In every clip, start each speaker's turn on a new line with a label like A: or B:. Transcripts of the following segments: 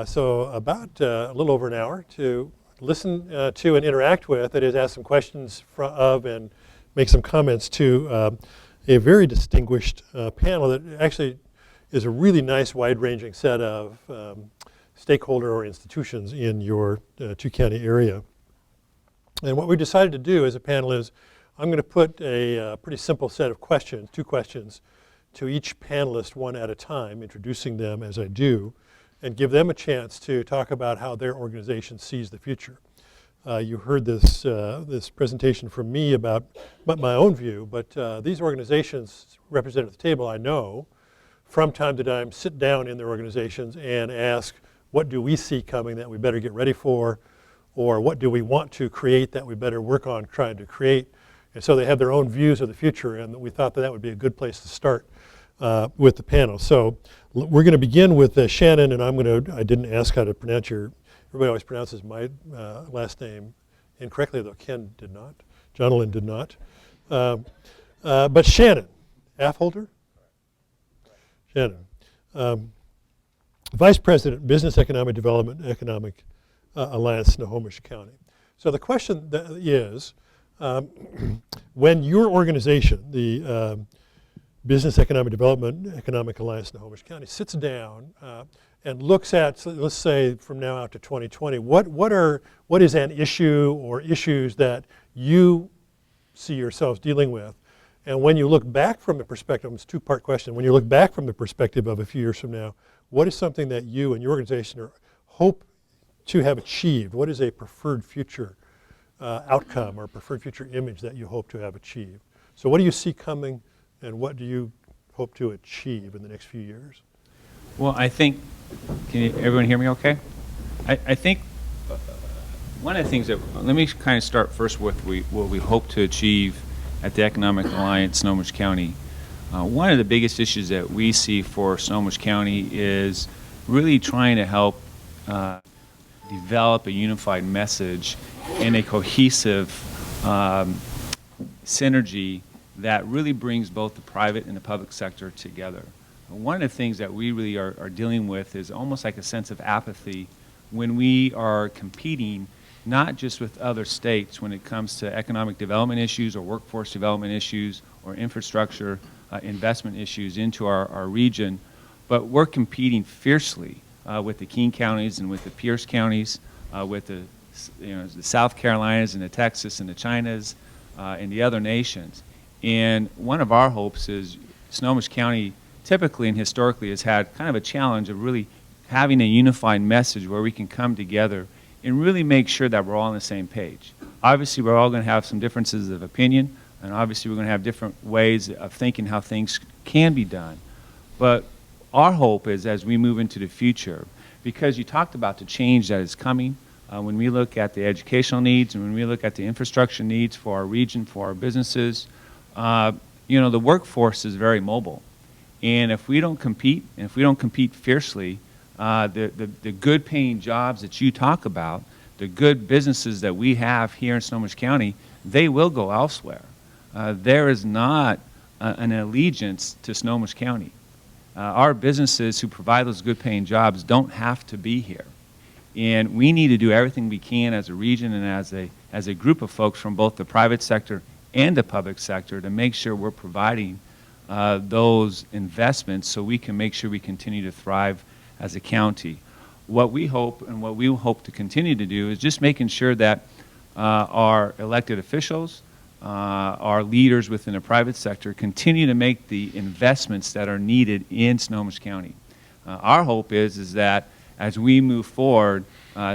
A: So about a little over an hour to listen to and interact with, that is, ask some questions of and make some comments to a very distinguished panel that actually is a really nice wide-ranging set of stakeholder or institutions in your two-county area. And what we decided to do as a panel is I'm going to put a pretty simple set of questions, 2 questions, to each panelist one at a time, introducing them as I do, and give them a chance to talk about how their organization sees the future. You heard this, this presentation from me about my own view, but these organizations represented at the table, I know, from time to time sit down in their organizations and ask, what do we see coming that we better get ready for, or what do we want to create that we better work on trying to create? And so they have their own views of the future, and we thought that that would be a good place to start with the panel. So we're going to begin with Shannon, and I didn't ask how to pronounce everybody always pronounces my last name incorrectly, though Ken did not, Jonalyn did not. But Shannon, Affholter? Shannon. Vice President, Business Economic Development, Economic Alliance Snohomish County. So the question is, when your organization, the Business Economic Development, Economic Alliance Snohomish County, sits down and looks at, so let's say from now out to 2020, what is an issue or issues that you see yourselves dealing with? And when you look back from the perspective, it's a 2-part question, when you look back from the perspective of a few years from now, what is something that you and your organization hope to have achieved? What is a preferred future outcome or preferred future image that you hope to have achieved? So what do you see coming, and what do you hope to achieve in the next few years?
B: Well, I think, everyone hear me okay? I think one of the things that, let me kind of start first with what we hope to achieve at the Economic Alliance Snohomish County. One of the biggest issues that we see for Snohomish County is really trying to help develop a unified message and a cohesive synergy that really brings both the private and the public sector together. One of the things that we really are dealing with is almost like a sense of apathy when we are competing not just with other states when it comes to economic development issues or workforce development issues or infrastructure investment issues into our region, but we're competing fiercely with the King counties and with the Pierce counties, with the South Carolinas and the Texas and the Chinas and the other nations. And one of our hopes is Snohomish County typically and historically has had kind of a challenge of really having a unified message where we can come together and really make sure that we're all on the same page. Obviously, we're all going to have some differences of opinion, and obviously we're going to have different ways of thinking how things can be done. But our hope is as we move into the future, because you talked about the change that is coming, when we look at the educational needs and when we look at the infrastructure needs for our region, for our businesses, the workforce is very mobile. And if we don't compete, and if we don't compete fiercely, the good paying jobs that you talk about, the good businesses that we have here in Snohomish County, they will go elsewhere. There is not an allegiance to Snohomish County. Our businesses who provide those good paying jobs don't have to be here. And we need to do everything we can as a region and as a group of folks from both the private sector and the public sector to make sure we're providing those investments so we can make sure we continue to thrive as a county. What we hope and what we hope to continue to do is just making sure that our elected officials, our leaders within the private sector continue to make the investments that are needed in Snohomish County. Our hope is that as we move forward,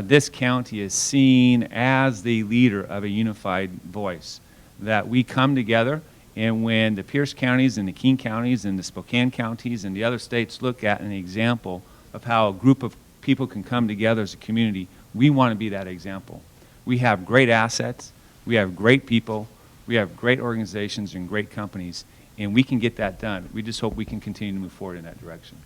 B: this county is seen as the leader of a unified voice, that we come together, and when the Pierce counties and the King counties and the Spokane counties and the other states look at an example of how a group of people can come together as a community, we want to be that example. We have great assets, we have great people, we have great organizations and great companies, and we can get that done. We just hope we can continue to move forward in that direction.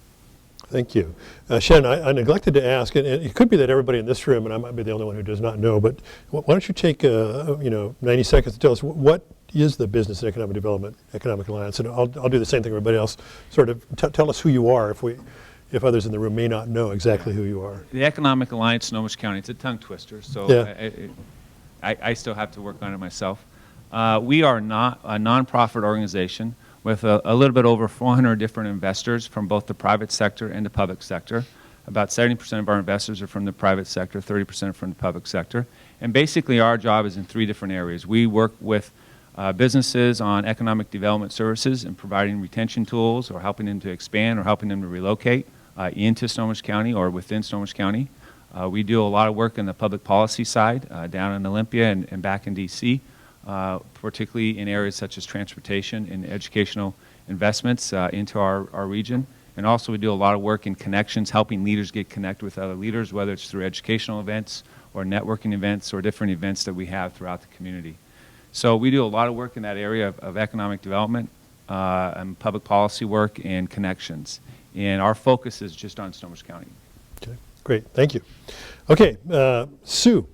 A: Thank you. Shannon, I neglected to ask, and it could be that everybody in this room, and I might be the only one who does not know, but why don't you take 90 seconds to tell us what is the Business and Economic Development Economic Alliance, and I'll do the same thing everybody else. Sort of tell us who you are. if others in the room may not know exactly who you are.
B: The Economic Alliance Snohomish County, it's a tongue twister, so
A: Yeah.
B: I still have to work on it myself. We are not a nonprofit organization with a little bit over 400 different investors from both the private sector and the public sector. About 70% of our investors are from the private sector, 30% from the public sector. And basically our job is in 3 different areas. We work with businesses on economic development services and providing retention tools or helping them to expand or helping them to relocate into Snohomish County or within Snohomish County. We do a lot of work in the public policy side down in Olympia and back in D.C., particularly in areas such as transportation and educational investments into our region. And also we do a lot of work in connections, helping leaders get connected with other leaders, whether it's through educational events or networking events or different events that we have throughout the community. So we do a lot of work in that area of economic development and public policy work and connections. And our focus is just on Snohomish County.
A: Okay, great, thank you. Okay, Sue.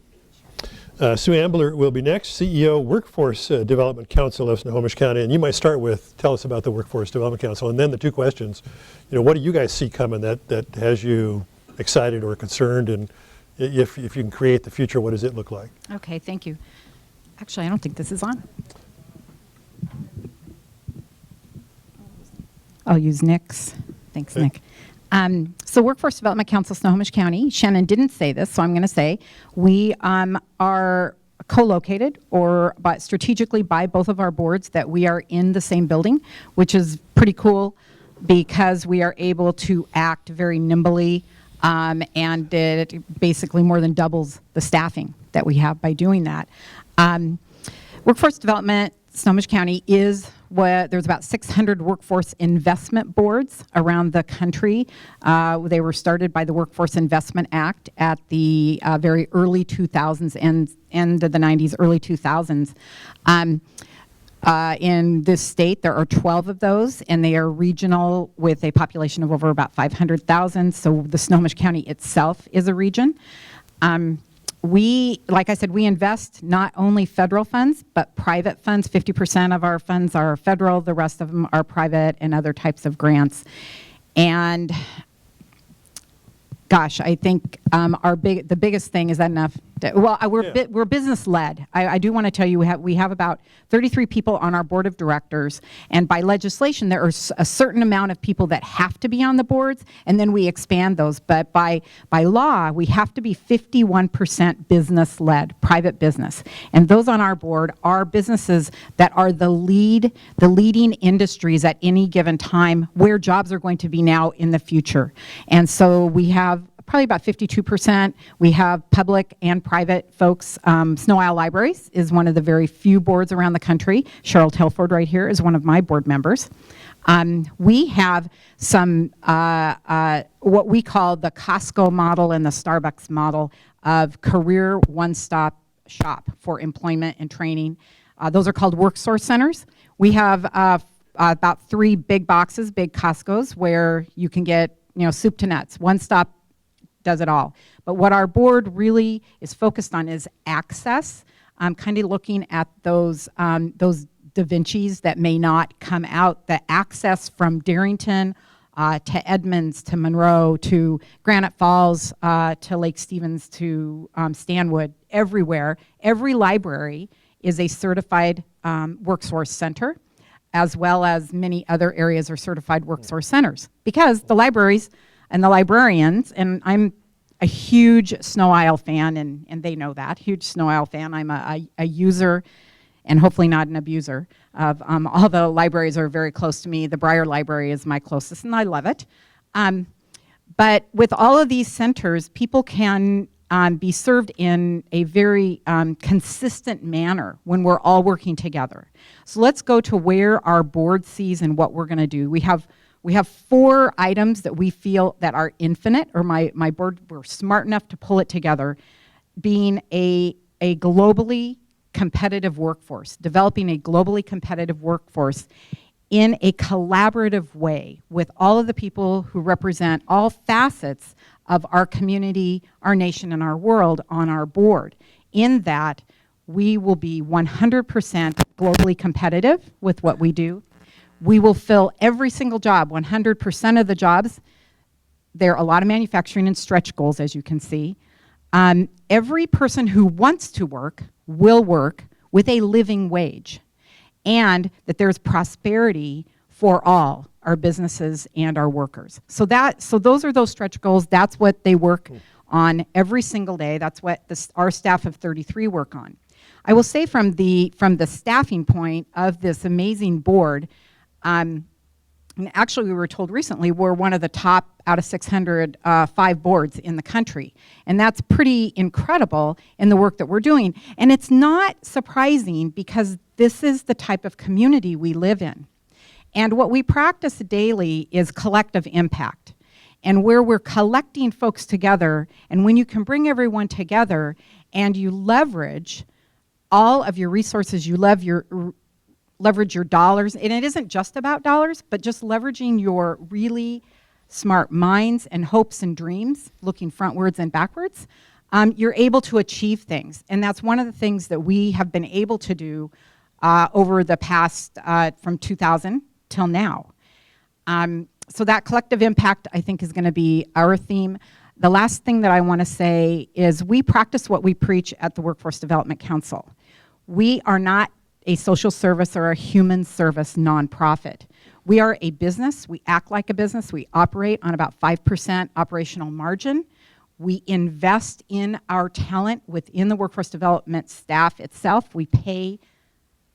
A: Sue Ambler will be next, CEO, Workforce Development Council of Snohomish County. And you might start with, tell us about the Workforce Development Council, and then the 2 questions. What do you guys see coming that has you excited or concerned? And if you can create the future, what does it look like?
C: Okay, thank you. Actually, I don't think this is on. I'll use Nick's. Thanks,
A: Okay.
C: Nick. So Workforce Development Council, Snohomish County, Shannon didn't say this, so I'm going to say, we are co-located but strategically by both of our boards, that we are in the same building, which is pretty cool because we are able to act very nimbly, and it basically more than doubles the staffing that we have by doing that. Workforce Development, Snohomish County is there's about 600 workforce investment boards around the country. They were started by the Workforce Investment Act at the very early 2000s, end of the 90s, early 2000s. In this state, there are 12 of those, and they are regional with a population of over about 500,000. So the Snohomish County itself is a region. Like I said, we invest not only federal funds, but private funds. 50% of our funds are federal, the rest of them are private and other types of grants. And gosh, I think the biggest thing is that enough. We're business led. I do want to tell you we have about 33 people on our board of directors, and by legislation there are a certain amount of people that have to be on the boards, and then we expand those. But by law, we have to be 51% business led, private business, and those on our board are businesses that are the leading industries at any given time, where jobs are going to be now in the future. And so we have probably about 52%. We have public and private folks. Sno-Isle Libraries is one of the very few boards around the country. Cheryl Telford right here is one of my board members. We have some what we call the Costco model and the Starbucks model of career one-stop shop for employment and training. Those are called WorkSource centers. We have about 3 big boxes, big Costcos, where you can get soup to nuts, one-stop does it all. But what our board really is focused on is access, kind of looking at those Da Vinci's that may not come out, the access from Darrington to Edmonds to Monroe to Granite Falls to Lake Stevens to Stanwood, everywhere. Every library is a certified WorkSource center, as well as many other areas are certified WorkSource centers. Because the libraries and the librarians, and I'm a huge Sno-Isle fan, and they know that, huge Sno-Isle fan. I'm a user and hopefully not an abuser of all the libraries are very close to me. The Briar Library is my closest, and I love it. But with all of these centers, people can be served in a very consistent manner when we're all working together. So let's go to where our board sees and what we're going to do. We have 4 items that we feel that are infinite, or my board were smart enough to pull it together, being a globally competitive workforce, developing a globally competitive workforce in a collaborative way with all of the people who represent all facets of our community, our nation, and our world on our board. In that, we will be 100% globally competitive with what we do. We will fill every single job, 100% of the jobs, there are a lot of manufacturing and stretch goals, as you can see. Every person who wants to work will work with a living wage, and that there's prosperity for all our businesses and our workers. So those are those stretch goals. That's what they work on every single day. That's what our staff of 33 work on. I will say from the staffing point of this amazing board, and actually we were told recently we're one of the top out of 605 boards in the country. And that's pretty incredible in the work that we're doing. And it's not surprising because this is the type of community we live in. And what we practice daily is collective impact. And where we're collecting folks together, and when you can bring everyone together and you leverage all of your resources, you leverage your dollars, and it isn't just about dollars, but just leveraging your really smart minds and hopes and dreams, looking frontwards and backwards, you're able to achieve things. And that's one of the things that we have been able to do over the past, from 2000 till now. So that collective impact, I think, is going to be our theme. The last thing that I want to say is we practice what we preach at the Workforce Development Council. We are not a social service or a human service nonprofit. We are a business. We act like a business. We operate on about 5% operational margin. We invest in our talent within the workforce development staff itself. We pay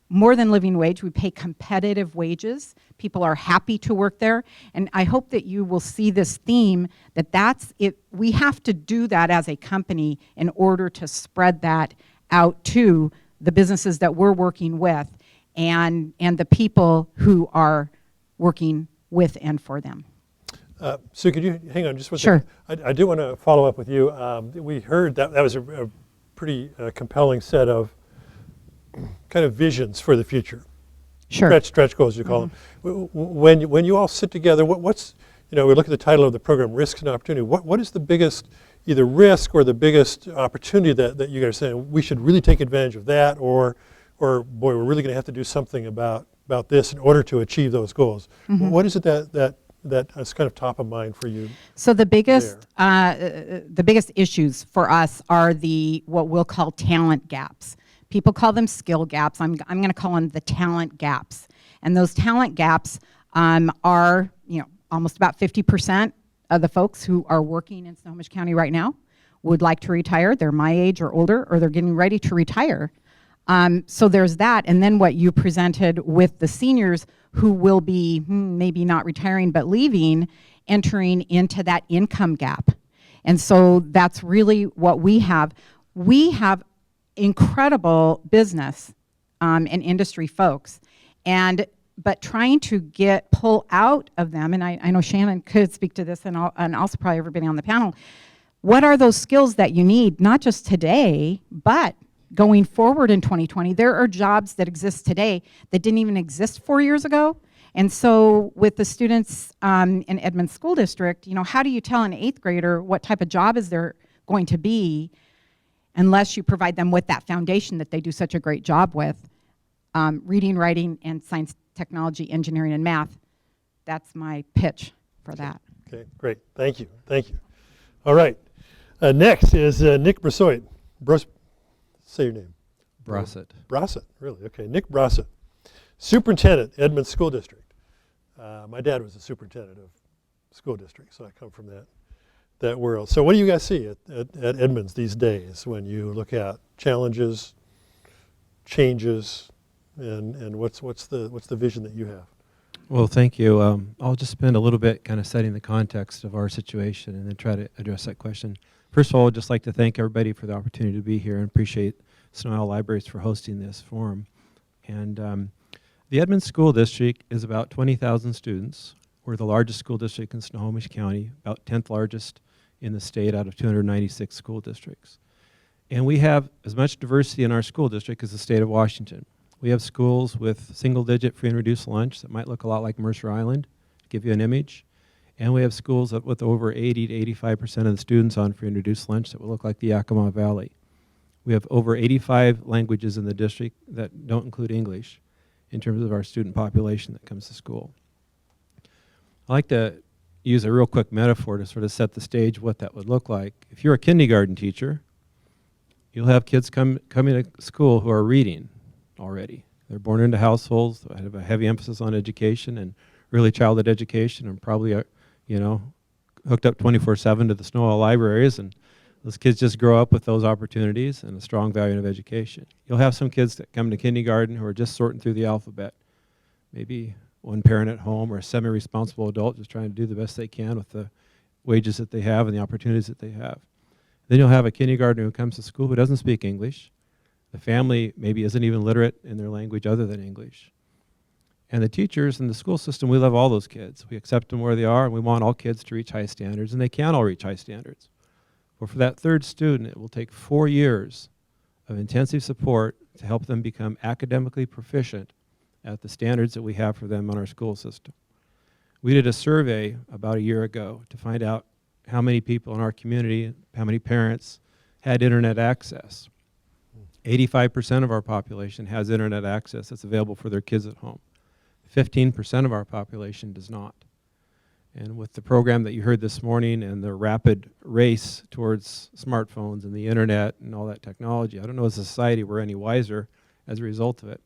C: more than living wage. We pay competitive wages. People are happy to work there. And I hope that you will see this theme, that's it. We have to do that as a company in order to spread that out to the businesses that we're working with and the people who are working with and for them.
A: Sue, could you hang on just one
C: Sure.
A: second? I do want to follow up with you. We heard that was a pretty compelling set of kind of visions for the future.
C: Sure.
A: Stretch goals, you call them. When you all sit together, what's, we look at the title of the program, Risks and Opportunity. What is the biggest either risk or the biggest opportunity that you guys are saying we should really take advantage of that, or boy, we're really going to have to do something about this in order to achieve those goals? What is it that's kind of top of mind for you?
C: So the biggest issues for us are what we'll call talent gaps. People call them skill gaps. I'm going to call them the talent gaps. And those talent gaps are, almost about 50% of the folks who are working in Snohomish County right now would like to retire. They're my age or older, or they're getting ready to retire. So there's that. And then what you presented with the seniors who will be maybe not retiring but leaving, entering into that income gap. And so that's really what we have. We have incredible business and industry folks, but trying to pull out of them, and I know Shannon could speak to this, and also probably everybody on the panel, what are those skills that you need, not just today, but going forward in 2020? There are jobs that exist today that didn't even exist 4 years ago. And so with the students in Edmonds School District, how do you tell an 8th grader what type of job is there going to be unless you provide them with that foundation that they do such a great job with? Reading, writing, and science, technology, engineering, and math. That's my pitch for that.
A: Okay, great. Thank you. All right. Next is Nick Brossoit. Say your name.
D: Brossoit.
A: Brossoit, really? Okay, Nick Brossoit, Superintendent, Edmonds School District. My dad was a superintendent of school district, so I come from that world. So what do you guys see at Edmonds these days when you look at challenges, changes, and what's the vision that you have?
D: Well, thank you. I'll just spend a little bit kind of setting the context of our situation and then try to address that question. First of all, I'd just like to thank everybody for the opportunity to be here and appreciate Sno-Isle Libraries for hosting this forum. And the Edmonds School District is about 20,000 students. We're the largest school district in Snohomish County, about 10th largest in the state out of 296 school districts. And we have as much diversity in our school district as the state of Washington. We have schools with single-digit free and reduced lunch that might look a lot like Mercer Island, to give you an image. And we have schools with over 80 to 85% of the students on free and reduced lunch that will look like the Yakima Valley. We have over 85 languages in the district that don't include English in terms of our student population that comes to school. I like to, use a real quick metaphor to sort of set the stage what that would look like. If you're a kindergarten teacher, you'll have kids coming to school who are reading already. They're born into households that have a heavy emphasis on education and early childhood education, and probably are, hooked up 24/7 to the Sno-Isle Libraries, and those kids just grow up with those opportunities and a strong value of education. You'll have some kids that come to kindergarten who are just sorting through the alphabet. Maybe one parent at home or a semi-responsible adult just trying to do the best they can with the wages that they have and the opportunities that they have. Then you'll have a kindergartner who comes to school who doesn't speak English. The family maybe isn't even literate in their language other than English. And the teachers in the school system, we love all those kids. We accept them where they are, and we want all kids to reach high standards, and they can all reach high standards. But for that third student, it will take 4 years of intensive support to help them become academically proficient at the standards that we have for them on our school system. We did a survey about a year ago to find out how many people in our community, how many parents had internet access. 85% of our population has internet access that's available for their kids at home. 15% of our population does not. And with the program that you heard this morning and the rapid race towards smartphones and the internet and all that technology, I don't know as a society we're any wiser as a result of it,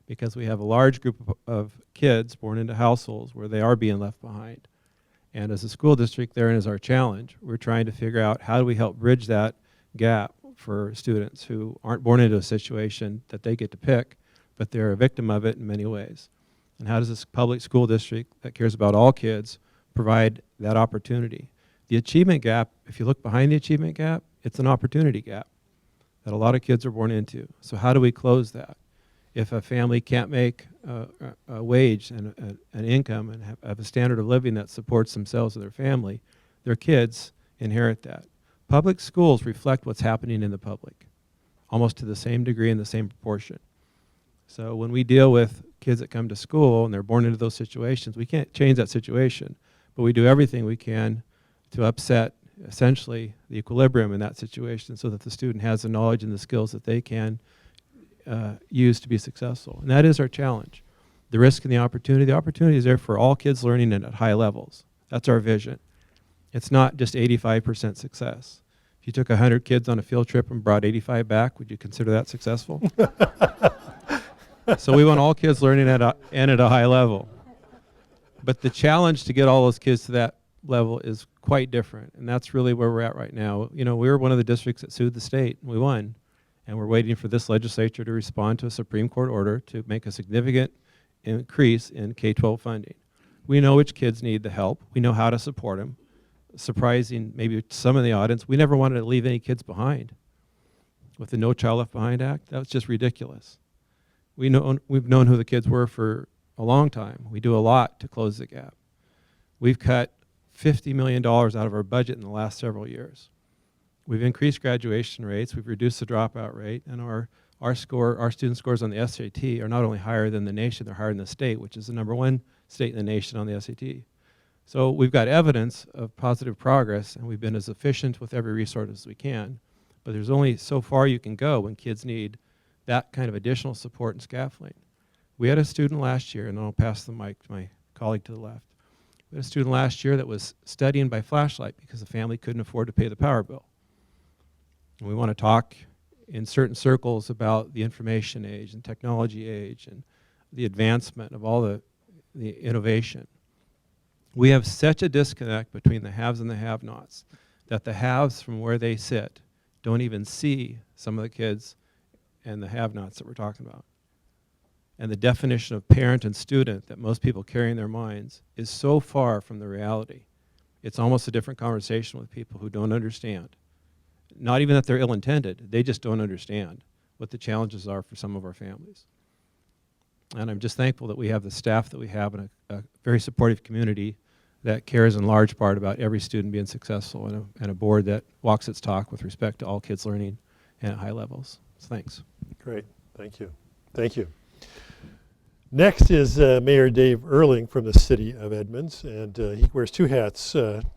D: because we have a large group of kids born into households where they are being left behind. And as a school district, therein is our challenge. We're trying to figure out how do we help bridge that gap for students who aren't born into a situation that they get to pick, but they're a victim of it in many ways. And how does this public school district that cares about all kids provide that opportunity? The achievement gap, if you look behind the achievement gap, it's an opportunity gap that a lot of kids are born into. So how do we close that? If a family can't make a wage and an income and have a standard of living that supports themselves and their family, their kids inherit that. Public schools reflect what's happening in the public, almost to the same degree and the same proportion. So when we deal with kids that come to school and they're born into those situations, we can't change that situation, but we do everything we can to upset essentially the equilibrium in that situation so that the student has the knowledge and the skills that they can use to be successful. And that is our challenge. The risk and the opportunity is there for all kids learning at high levels. That's our vision. It's not just 85% success. If you took 100 kids on a field trip and brought 85 back, would you consider that successful? So we want all kids learning at a high level. But the challenge to get all those kids to that level is quite different, and that's really where we're at right now. We were one of the districts that sued the state, and we won. And we're waiting for this legislature to respond to a Supreme Court order to make a significant increase in K-12 funding. We know which kids need the help. We know how to support them. Surprising maybe to some of the audience, we never wanted to leave any kids behind. With the No Child Left Behind Act, that was just ridiculous. We've known who the kids were for a long time. We do a lot to close the gap. We've cut $50 million out of our budget in the last several years. We've increased graduation rates, we've reduced the dropout rate, and our student scores on the SAT are not only higher than the nation, they're higher than the state, which is the #1 state in the nation on the SAT. So we've got evidence of positive progress, and we've been as efficient with every resource as we can. But there's only so far you can go when kids need that kind of additional support and scaffolding. We had a student last year, and I'll pass the mic to my colleague to the left. We had a student last year that was studying by flashlight because the family couldn't afford to pay the power bill. And we want to talk in certain circles about the information age and technology age and the advancement of all the innovation. We have such a disconnect between the haves and the have-nots that the haves from where they sit don't even see some of the kids and the have-nots that we're talking about. And the definition of parent and student that most people carry in their minds is so far from the reality. It's almost a different conversation with people who don't understand. Not even that they're ill-intended, they just don't understand what the challenges are for some of our families. And I'm just thankful that we have the staff that we have and a very supportive community that cares in large part about every student being successful, and a board that walks its talk with respect to all kids learning and at high levels. So thanks.
A: Great, thank you. Thank you. Next is Mayor Dave Earling from the City of Edmonds, and he wears two hats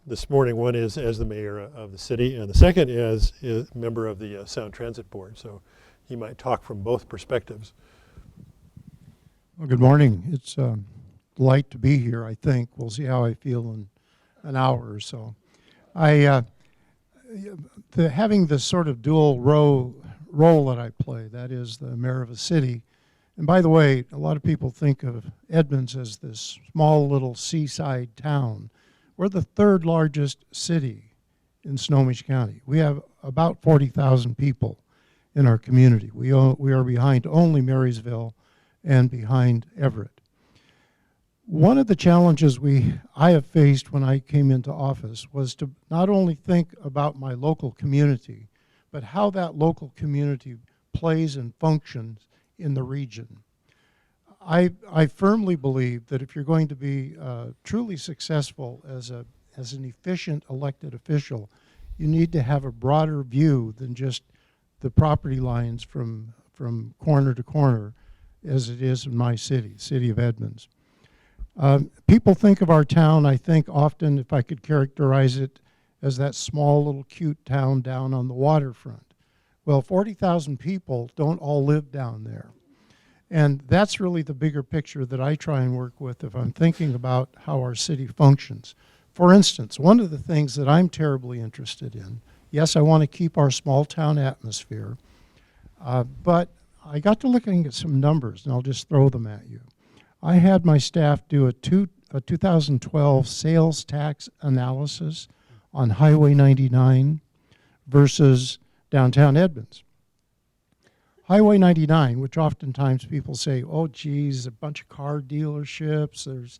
A: this morning. One is as the mayor of the city, and the second is a member of the Sound Transit Board, so he might talk from both perspectives.
E: Well, good morning. It's a delight to be here, I think. We'll see how I feel in an hour or so. Having this sort of dual role that I play, that is the mayor of a city. And by the way, a lot of people think of Edmonds as this small little seaside town. We're the third largest city in Snohomish County. We have about 40,000 people in our community. We are behind only Marysville and behind Everett. One of the challenges I have faced when I came into office was to not only think about my local community, but how that local community plays and functions in the region. I firmly believe that if you're going to be truly successful as an efficient elected official, you need to have a broader view than just the property lines from corner to corner, as it is in my city, City of Edmonds. People think of our town, I think often, if I could characterize it, as that small little cute town down on the waterfront. Well, 40,000 people don't all live down there. And that's really the bigger picture that I try and work with if I'm thinking about how our city functions. For instance, one of the things that I'm terribly interested in, yes, I want to keep our small town atmosphere, but I got to looking at some numbers, and I'll just throw them at you. I had my staff do a 2012 sales tax analysis on Highway 99 versus downtown Edmonds. Highway 99, which oftentimes people say, oh, geez, a bunch of car dealerships,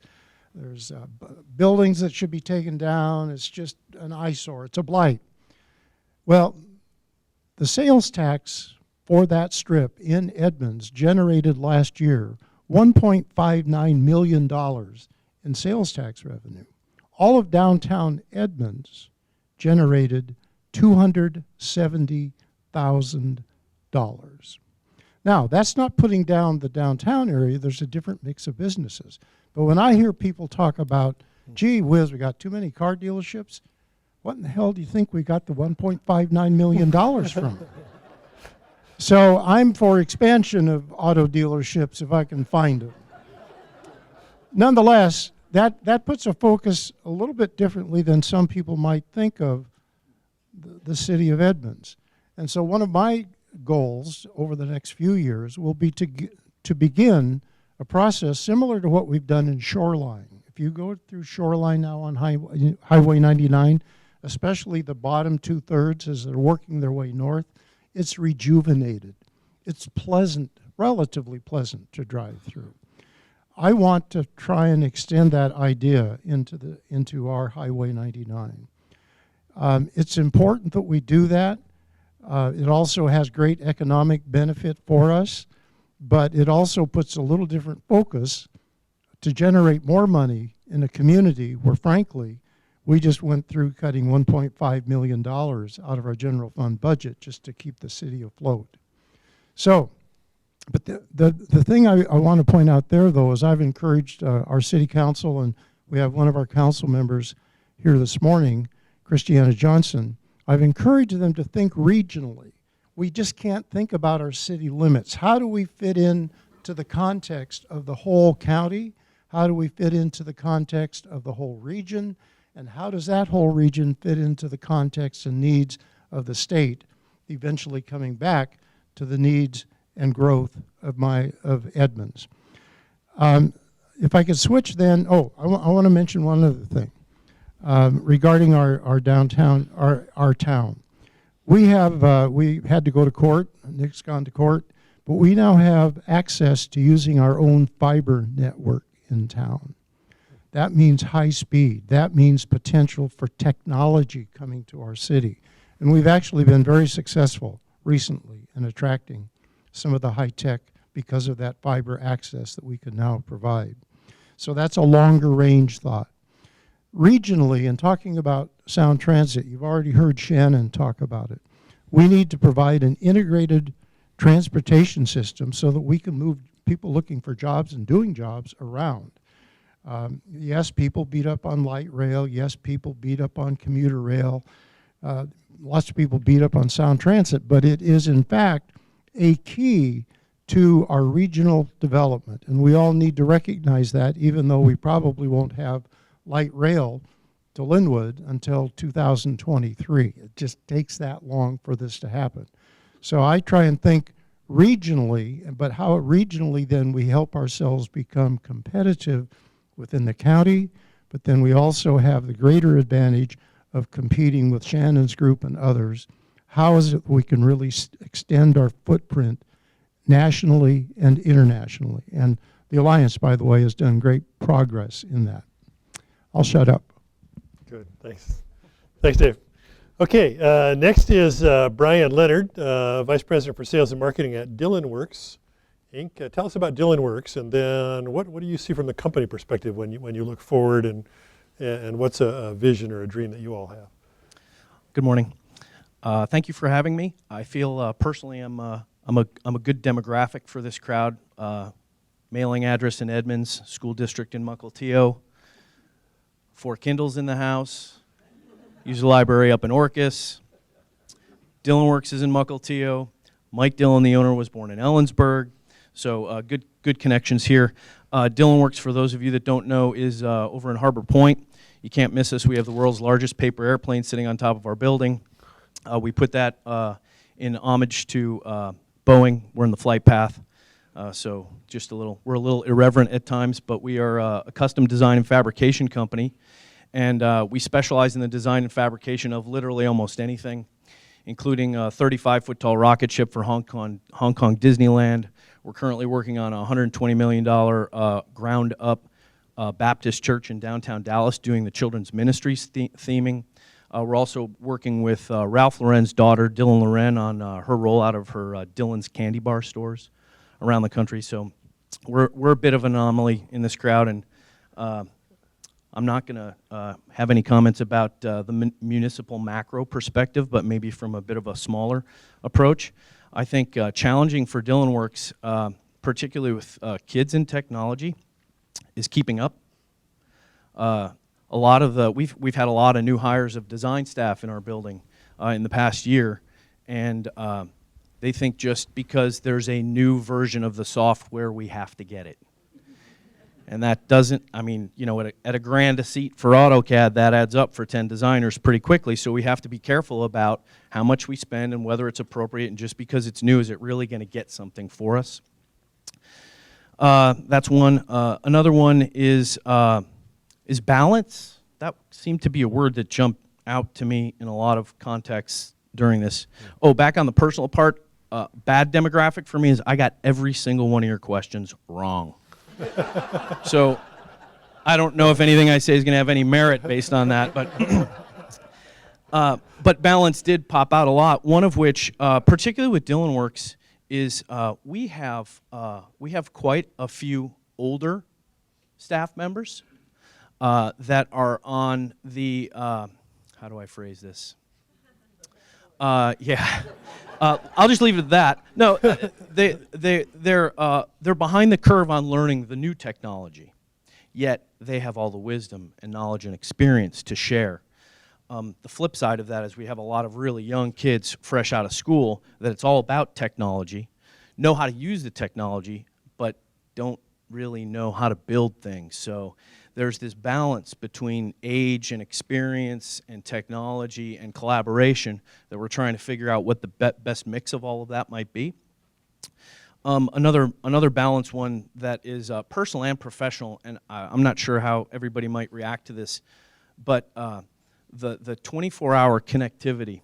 E: there's buildings that should be taken down, it's just an eyesore, it's a blight. Well, the sales tax for that strip in Edmonds generated last year $1.59 million in sales tax revenue. All of downtown Edmonds generated $270,000. Now, that's not putting down the downtown area. There's a different mix of businesses. But when I hear people talk about, gee whiz, we got too many car dealerships, what in the hell do you think we got the $1.59 million from? So I'm for expansion of auto dealerships if I can find them. Nonetheless, that puts a focus a little bit differently than some people might think of the city of Edmonds. And so one of my goals over the next few years will be to begin a process similar to what we've done in Shoreline. If you go through Shoreline now on Highway 99, especially the bottom two-thirds as they're working their way north, it's rejuvenated. It's pleasant, relatively pleasant to drive through. I want to try and extend that idea into our Highway 99. It's important that we do that. It also has great economic benefit for us, but it also puts a little different focus to generate more money in a community where, frankly, we just went through cutting $1.5 million out of our general fund budget just to keep the city afloat. So, but the thing I want to point out there, though, is I've encouraged our city council, and we have one of our council members here this morning, Christiana Johnson. I've encouraged them to think regionally. We just can't think about our city limits. How do we fit in to the context of the whole county? How do we fit into the context of the whole region? And how does that whole region fit into the context and needs of the state, eventually coming back to the needs and growth of Edmonds? If I could switch then, I want to mention one other thing regarding our downtown, our town. We had to go to court. Nick's gone to court, but we now have access to using our own fiber network in town. That means high speed. That means potential for technology coming to our city. And we've actually been very successful recently in attracting some of the high tech because of that fiber access that we can now provide. So that's a longer range thought. Regionally, in talking about sound transit, you've already heard Shannon talk about it. We need to provide an integrated transportation system so that we can move people looking for jobs and doing jobs around. Yes, people beat up on light rail. Yes, people beat up on commuter rail. Lots of people beat up on sound transit, but it is in fact a key to our regional development. And we all need to recognize that, even though we probably won't have light rail to Linwood until 2023. It just takes that long for this to happen. So I try and think regionally, but how regionally then we help ourselves become competitive within the county, but then we also have the greater advantage of competing with Shannon's group and others. How is it we can really extend our footprint nationally and internationally? And the Alliance, by the way, has done great progress in that. I'll shut up.
A: Good, thanks. Thanks, Dave. Okay, next is Brian Leonard, Vice President for Sales and Marketing at Dillon Works, Inc. Tell us about Dillon Works, and then what do you see from the company perspective when you look forward, and what's a vision or a dream that you all have?
F: Good morning. Thank you for having me. I feel personally I'm a good demographic for this crowd. Mailing address in Edmonds, School District in Mukilteo, 4 Kindles in the house, use the library up in Orcas. Dillon Works is in Mukilteo. Mike Dillon, the owner, was born in Ellensburg, so good connections here. Dillon Works, for those of you that don't know, is over in Harbor Point. You can't miss us. We have the world's largest paper airplane sitting on top of our building. We put that in homage to Boeing. We're in the flight path. So just we're a little irreverent at times, but we are a custom design and fabrication company, and we specialize in the design and fabrication of literally almost anything, including a 35-foot tall rocket ship for Hong Kong Disneyland. We're currently working on a $120 million ground-up Baptist church in downtown Dallas doing the children's ministries theming. We're also working with Ralph Lauren's daughter, Dillon Loren, on her rollout of her Dillon's candy bar stores around the country. So we're a bit of an anomaly in this crowd, and I'm not going to have any comments about the municipal macro perspective, but maybe from a bit of a smaller approach. I think challenging for Dillon Works, particularly with kids in technology, is keeping up. We've had a lot of new hires of design staff in our building in the past year, and they think just because there's a new version of the software, we have to get it. And that doesn't, I mean, you know, at a grand a seat for AutoCAD, that adds up for 10 designers pretty quickly, so we have to be careful about how much we spend and whether it's appropriate, and just because it's new, is it really going to get something for us? That's one. Another one is balance. That seemed to be a word that jumped out to me in a lot of contexts during this. Oh, back on the personal part, bad demographic for me is I got every single one of your questions wrong. So I don't know if anything I say is going to have any merit based on that, but balance did pop out a lot. One of which, particularly with Dillon Works, is we have quite a few older staff members that are on the how do I phrase this? Yeah. I'll just leave it at that. No, they're behind the curve on learning the new technology, yet they have all the wisdom and knowledge and experience to share. The flip side of that is we have a lot of really young kids fresh out of school that it's all about technology, know how to use the technology, but don't really know how to build things. So there's this balance between age and experience and technology and collaboration that we're trying to figure out what the best mix of all of that might be. Another balanced one that is personal and professional, and I'm not sure how everybody might react to this, but the 24-hour connectivity.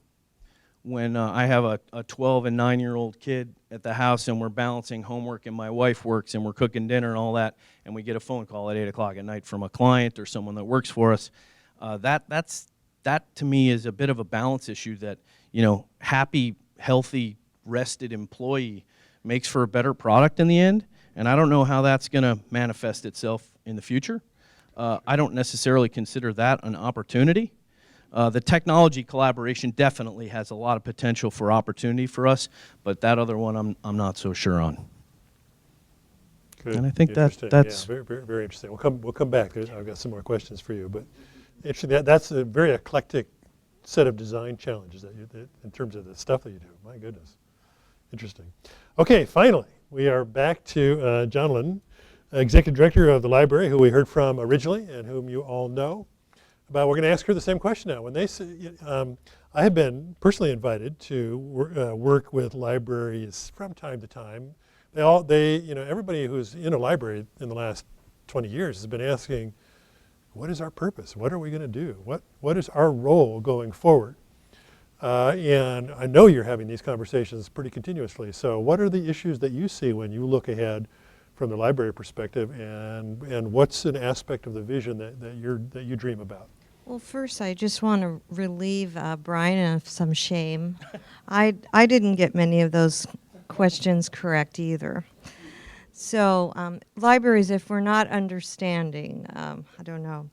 F: When I have a 12 and 9-year-old kid at the house and we're balancing homework and my wife works and we're cooking dinner and all that, and we get a phone call at 8 o'clock at night from a client or someone that works for us, that to me is a bit of a balance issue that, you know, happy, healthy, rested employee makes for a better product in the end, and I don't know how that's going to manifest itself in the future. I don't necessarily consider that an opportunity. The technology collaboration definitely has a lot of potential for opportunity for us, but that other one I'm not so sure on.
A: Good.
F: And I think that's
A: very, very, very interesting. We'll come back. I've got some more questions for you, but interesting. That's a very eclectic set of design challenges that in terms of the stuff that you do. My goodness, interesting. Okay, finally we are back to Jonalyn, Executive Director of the library, who we heard from originally and whom you all know. but we're going to ask her the same question now. When they say, I have been personally invited to work with libraries from time to time. Everybody who's in a library in the last 20 years has been asking, what is our purpose? What are we going to do? What is our role going forward? And I know you're having these conversations pretty continuously. So what are the issues that you see when you look ahead from the library perspective, and what's an aspect of the vision that you dream about?
G: Well, first, I just want to relieve Brian of some shame. I didn't get many of those questions correct either. So libraries, if we're not understanding, I don't know.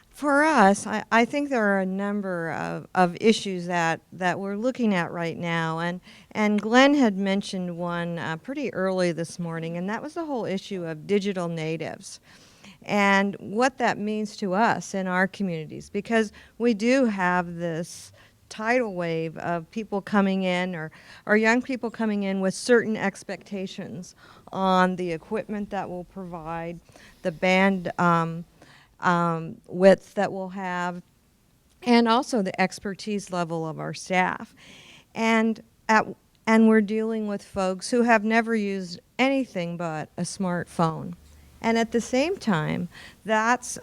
G: For us, I think there are a number of issues that we're looking at right now, and Glen had mentioned one pretty early this morning, and that was the whole issue of digital natives and what that means to us in our communities, because we do have this tidal wave of people coming in, or young people coming in with certain expectations on the equipment that we'll provide, the band width that we'll have, and also the expertise level of our staff. And we're dealing with folks who have never used anything but a smartphone. And at the same time, that's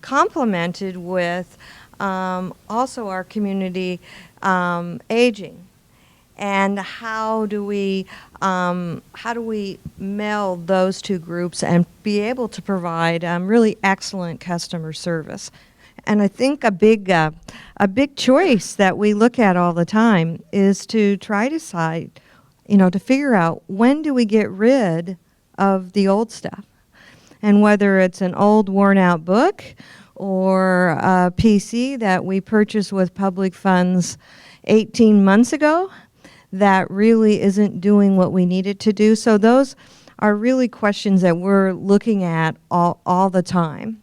G: complemented with also our community aging. And how do we meld those two groups and be able to provide really excellent customer service? And I think a big choice that we look at all the time is to try to decide, to figure out, when do we get rid of the old stuff? And whether it's an old worn out book or a PC that we purchased with public funds 18 months ago that really isn't doing what we need it to do. So those are really questions that we're looking at all the time.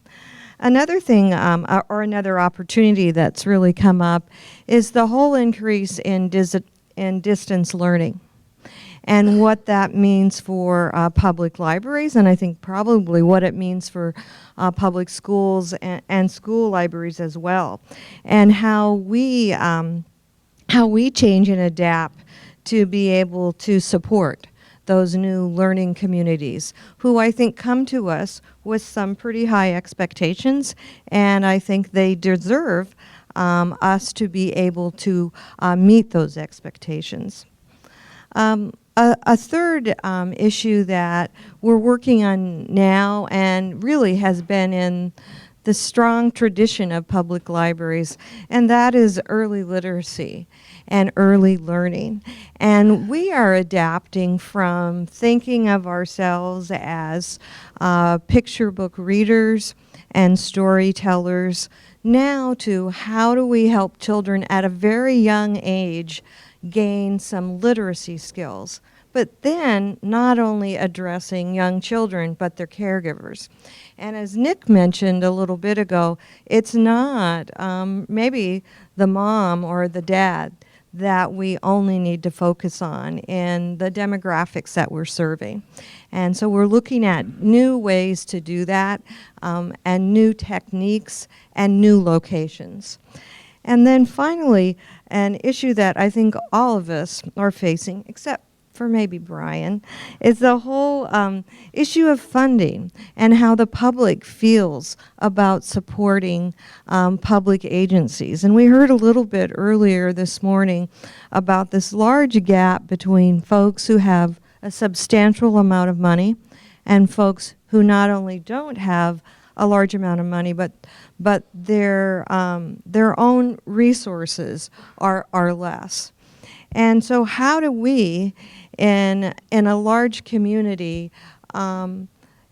G: Another thing, or another opportunity that's really come up, is the whole increase in distance learning and what that means for public libraries, and I think probably what it means for public schools and school libraries as well, and how we change and adapt to be able to support those new learning communities, who I think come to us with some pretty high expectations, and I think they deserve us to be able to meet those expectations. A third issue that we're working on now, and really has been in the strong tradition of public libraries, and that is early literacy and early learning. And we are adapting from thinking of ourselves as picture book readers and storytellers now to how do we help children at a very young age gain some literacy skills, but then not only addressing young children, but their caregivers. And as Nick mentioned a little bit ago, it's not maybe the mom or the dad that we only need to focus on in the demographics that we're serving. And so we're looking at new ways to do that, and new techniques and new locations. And then finally, an issue that I think all of us are facing, except for maybe Brian, is the whole issue of funding and how the public feels about supporting public agencies. And we heard a little bit earlier this morning about this large gap between folks who have a substantial amount of money and folks who not only don't have a large amount of money, but their own resources are less. And so how do we, in a large community,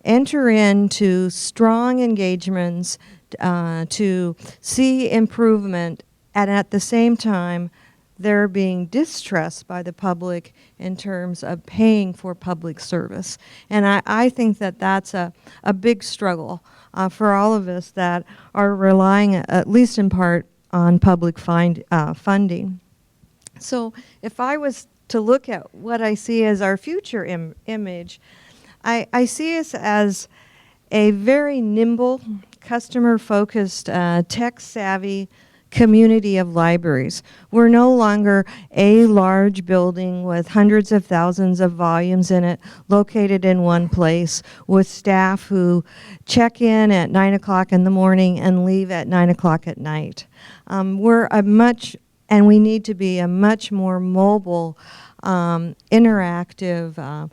G: enter into strong engagements to see improvement, and at the same time they're being distressed by the public in terms of paying for public service? And I think that that's a big struggle for all of us that are relying, at least in part, on public funding. So if I was to look at what I see as our future image, I see us as a very nimble customer-focused, tech-savvy community of libraries. We're no longer a large building with hundreds of thousands of volumes in it, located in one place, with staff who check in at 9 o'clock in the morning and leave at 9 o'clock at night. And we need to be a much more mobile, interactive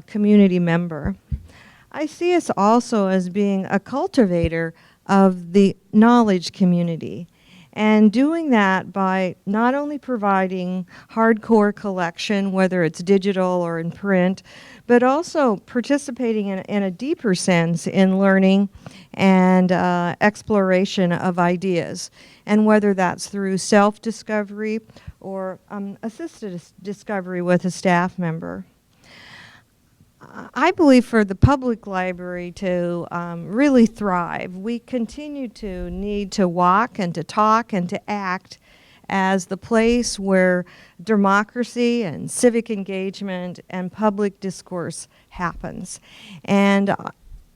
G: community member. I see us also as being a cultivator of the knowledge community, and doing that by not only providing hardcore collection, whether it's digital or in print, but also participating in a deeper sense in learning and exploration of ideas, and whether that's through self-discovery or assisted discovery with a staff member. I believe for the public library to really thrive, we continue to need to walk and to talk and to act as the place where democracy and civic engagement and public discourse happens. And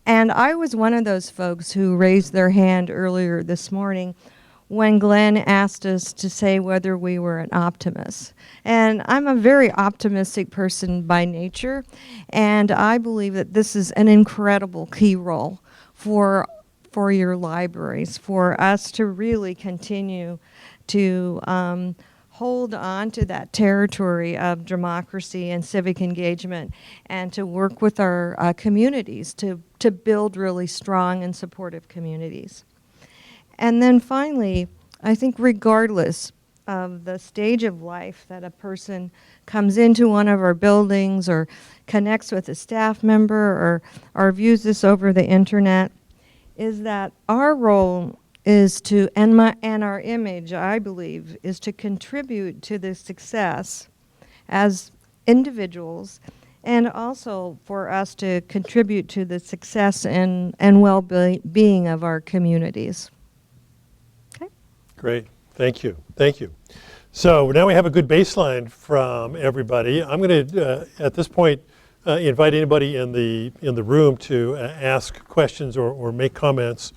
G: I was one of those folks who raised their hand earlier this morning when Glen asked us to say whether we were an optimist. And I'm a very optimistic person by nature, and I believe that this is an incredible key role for your libraries, for us to really continue to hold on to that territory of democracy and civic engagement, and to work with our communities to build really strong and supportive communities. And then finally, I think regardless of the stage of life that a person comes into one of our buildings or connects with a staff member or views this over the internet, is that our role is to, and our image, I believe, is to contribute to the success as individuals, and also for us to contribute to the success and well-being of our communities.
A: Great, thank you, thank you. So now we have a good baseline from everybody. I'm going to, at this point, invite anybody in the room to ask questions or make comments.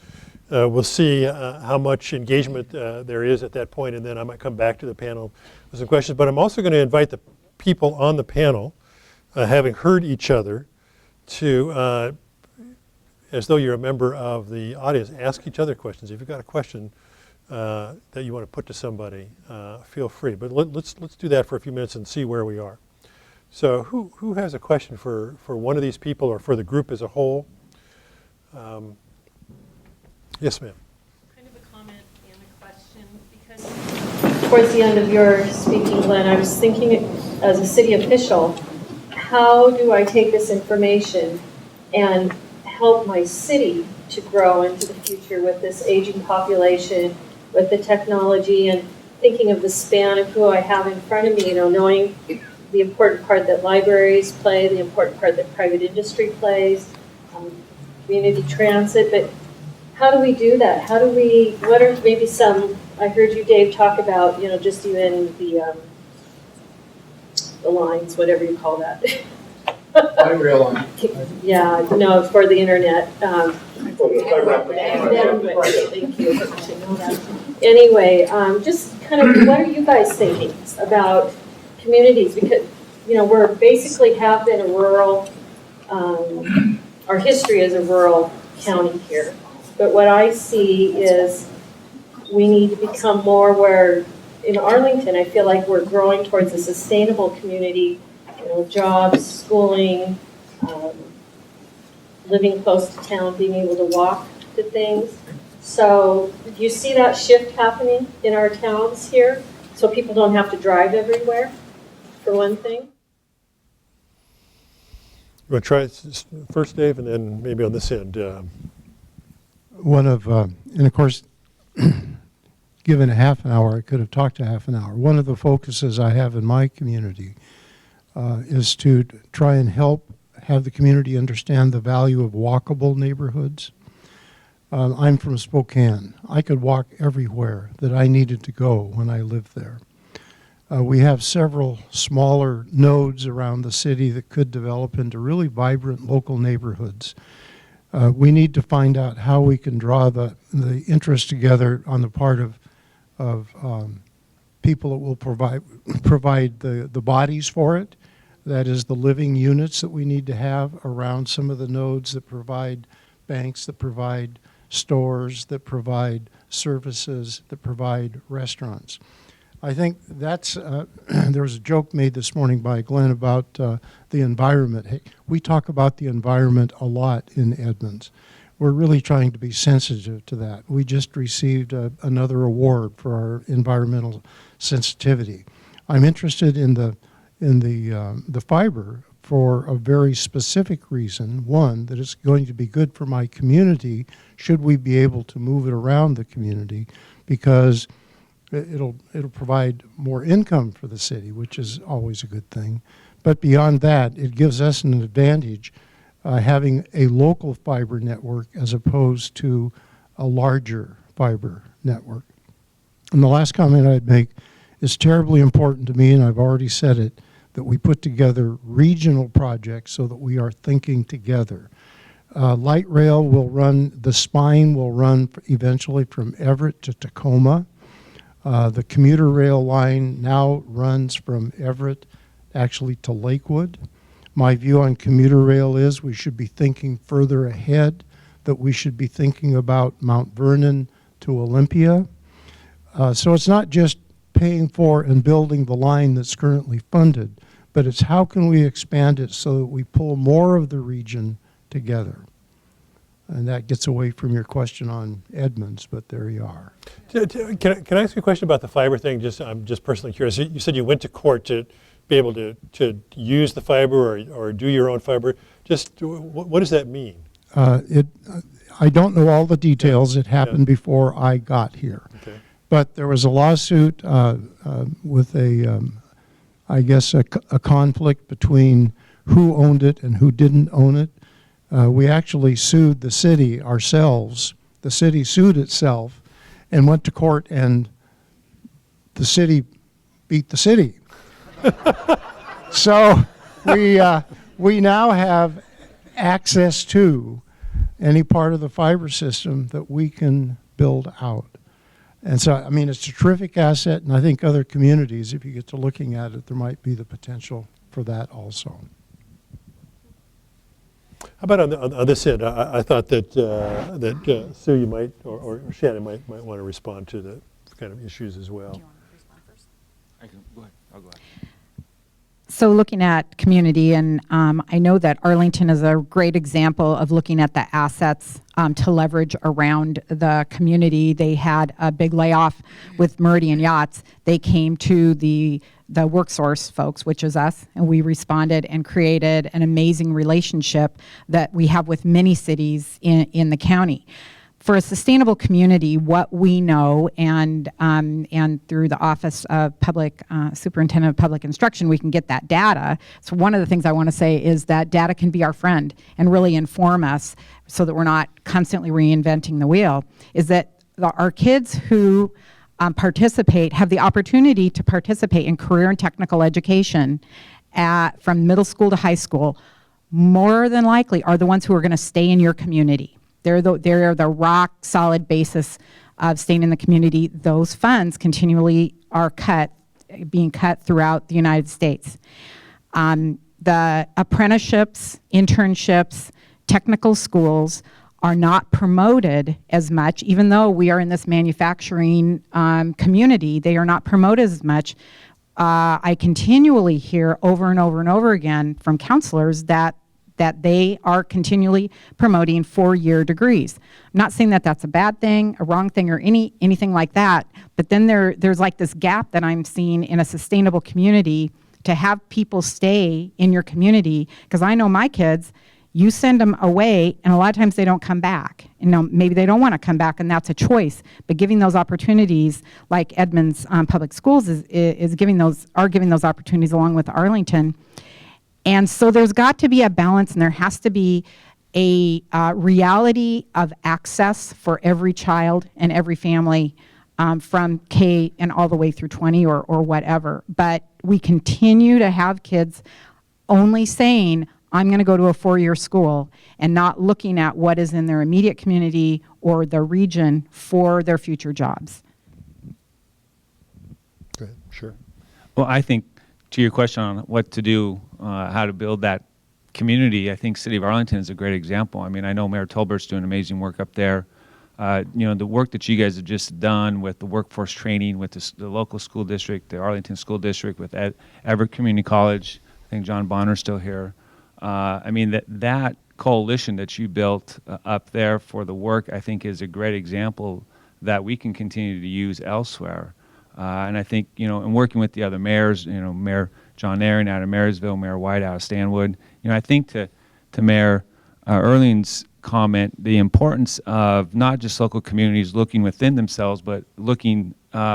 A: We'll see how much engagement there is at that point, and then I might come back to the panel with some questions. But I'm also going to invite the people on the panel, having heard each other, to, as though you're a member of the audience, ask each other questions. If you've got a question that you want to put to somebody, feel free. But let's do that for a few minutes and see where we are. So who has a question for one of these people or for the group as a whole? Yes, ma'am.
H: Kind of a comment and a question, because towards the end of your speaking, Glenn, I was thinking as a city official, how do I take this information and help my city to grow into the future with this aging population, with the technology, and thinking of the span of who I have in front of me, knowing the important part that libraries play, the important part that private industry plays, community transit, but how do we do that? What are maybe some, I heard you, Dave, talk about, just even the lines, whatever you call that.
I: Rail line.
H: Yeah, no, for the internet. Thank you for mentioning that. Anyway, just kind of, what are you guys thinking about communities? Because, we're basically have been a rural, our history is a rural county here. But what I see is we need to become more where, in Arlington, I feel like we're growing towards a sustainable community, jobs, schooling, living close to town, being able to walk to things. So do you see that shift happening in our towns here? So people don't have to drive everywhere, for one thing?
A: You want to try it first, Dave, and then maybe on this end.
E: And of course, given a half an hour, I could have talked a half an hour. One of the focuses I have in my community is to try and help have the community understand the value of walkable neighborhoods. I'm from Spokane. I could walk everywhere that I needed to go when I lived there. We have several smaller nodes around the city that could develop into really vibrant local neighborhoods. We need to find out how we can draw the interest together on the part of people that will provide the bodies for it. That is the living units that we need to have around some of the nodes that provide banks, that provide stores, that provide services, that provide restaurants. I think that's, there was a joke made this morning by Glen about the environment. Hey, we talk about the environment a lot in Edmonds. We're really trying to be sensitive to that. We just received another award for our environmental sensitivity. I'm interested in the fiber for a very specific reason. One, that it's going to be good for my community should we be able to move it around the community, because it'll provide more income for the city, which is always a good thing. But beyond that, it gives us an advantage having a local fiber network as opposed to a larger fiber network. And the last comment I'd make is terribly important to me, and I've already said it, that we put together regional projects so that we are thinking together. Light rail will run, the spine will run eventually from Everett to Tacoma. The commuter rail line now runs from Everett actually to Lakewood. My view on commuter rail is we should be thinking further ahead, that we should be thinking about Mount Vernon to Olympia. So it's not just paying for and building the line that's currently funded, but it's how can we expand it so that we pull more of the region together. And that gets away from your question on Edmonds, but there you are.
A: Can I ask you a question about the fiber thing? I'm just personally curious. You said you went to court to be able to use the fiber or do your own fiber. Just what does that mean?
E: I don't know all the details. It happened before I got here.
A: Okay.
E: But there was a lawsuit with I guess a conflict between who owned it and who didn't own it. We actually sued the city ourselves. The city sued itself and went to court, and the city beat the city. So we now have access to any part of the fiber system that we can build out. And so, I mean, it's a terrific asset, and I think other communities, if you get to looking at it, there might be the potential for that also.
A: How about on this end? I thought that Sue, you might, or Shannon might want to respond to the kind of issues as well.
C: Do you want to respond first?
B: I can go ahead. I'll go ahead.
C: So looking at community, and I know that Arlington is a great example of looking at the assets to leverage around the community. They had a big layoff with Meridian Yachts. They came to the WorkSource folks, which is us, and we responded and created an amazing relationship that we have with many cities in the county. For a sustainable community, what we know, and through the Office of Public Superintendent of Public Instruction, we can get that data. So one of the things I want to say is that data can be our friend and really inform us so that we're not constantly reinventing the wheel, is that our kids who participate have the opportunity to participate in career and technical education from middle school to high school, more than likely are the ones who are going to stay in your community. They're the rock solid basis of staying in the community. Those funds continually are being cut throughout the United States. The apprenticeships, internships, technical schools are not promoted as much, even though we are in this manufacturing community, they are not promoted as much. I continually hear over and over and over again from counselors that they are continually promoting 4-year degrees. I'm not saying that that's a bad thing, a wrong thing, or anything like that, but then there's like this gap that I'm seeing in a sustainable community to have people stay in your community, because I know my kids, you send them away, and a lot of times they don't come back. You know, maybe they don't want to come back, and that's a choice. But giving those opportunities, like Edmonds Public Schools is giving those opportunities along with Arlington. And so there's got to be a balance, and there has to be a reality of access for every child and every family from K and all the way through 20 or whatever. But we continue to have kids only saying, I'm going to go to a 4-year school, and not looking at what is in their immediate community or the region for their future jobs.
A: Go ahead. Sure.
B: Well, I think to your question on what to do, how to build that community, I think City of Arlington is a great example. I mean, I know Mayor Tolbert's doing amazing work up there. The work that you guys have just done with the workforce training, with the local school district, the Arlington School District, with Everett Community College. I think John Bonner's still here. I mean, that coalition that you built up there for the work, I think, is a great example that we can continue to use elsewhere. And I think, in working with the other mayors, Mayor John Aaron out of Marysville, Mayor White out of Stanwood, I think to Mayor Earling's comment, the importance of not just local communities looking within themselves, but looking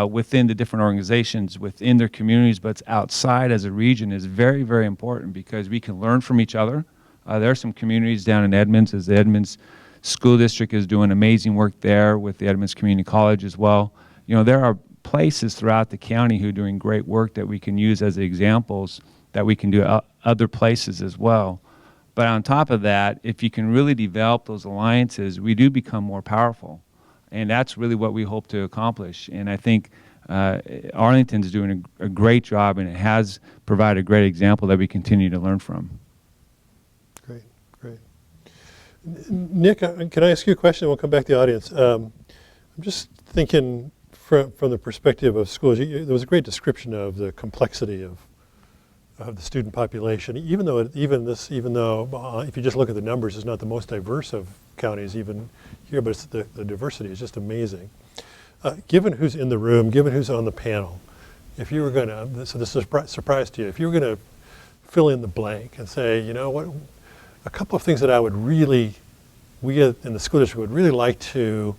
B: within the different organizations within their communities, but outside as a region is very, very important, because we can learn from each other. There are some communities down in Edmonds, as the Edmonds School District is doing amazing work there with the Edmonds Community College as well. There are places throughout the county who are doing great work that we can use as examples that we can do other places as well. But on top of that, if you can really develop those alliances, we do become more powerful. And that's really what we hope to accomplish. And I think Arlington's doing a great job, and it has provided a great example that we continue to learn from.
A: Great, great. Nick, can I ask you a question? We'll come back to the audience. I'm just thinking from the perspective of schools. There was a great description of the complexity of the student population, even though if you just look at the numbers, it's not the most diverse of counties even here, but it's the diversity is just amazing. Given who's in the room, given who's on the panel, if you were going to, so this is a surprise to you, if you were going to fill in the blank and say, what, a couple of things that I would really, we in the school district would really like to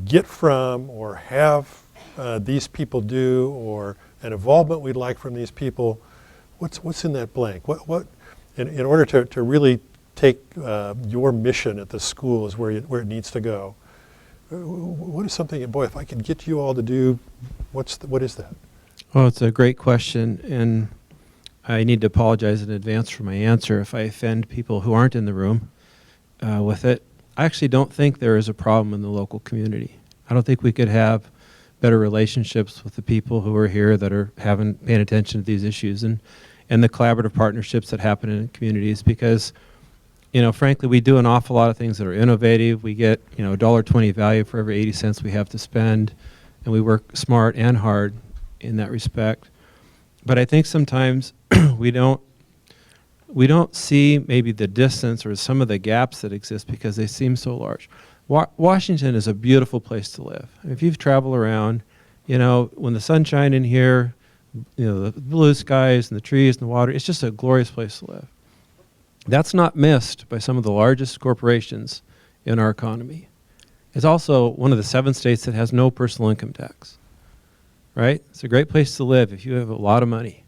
A: get from or have these people do, or an involvement we'd like from these people, what's in that blank? What in order to really take your mission at the school is where it needs to go. What is something, boy, if I could get you all to do, what is that?
D: Well, it's a great question, and I need to apologize in advance for my answer if I offend people who aren't in the room with it. I actually don't think there is a problem in the local community. I don't think we could have better relationships with the people who are here that are paying attention to these issues, and the collaborative partnerships that happen in communities, because frankly, we do an awful lot of things that are innovative. We get $1.20 value for every 80 cents we have to spend, and we work smart and hard in that respect. But I think sometimes we don't see maybe the distance or some of the gaps that exist because they seem so large. Washington is a beautiful place to live. If you've traveled around, when the sun's shining here, the blue skies and the trees and the water, it's just a glorious place to live. That's not missed by some of the largest corporations in our economy. It's also one of the 7 states that has no personal income tax, right? It's a great place to live if you have a lot of money.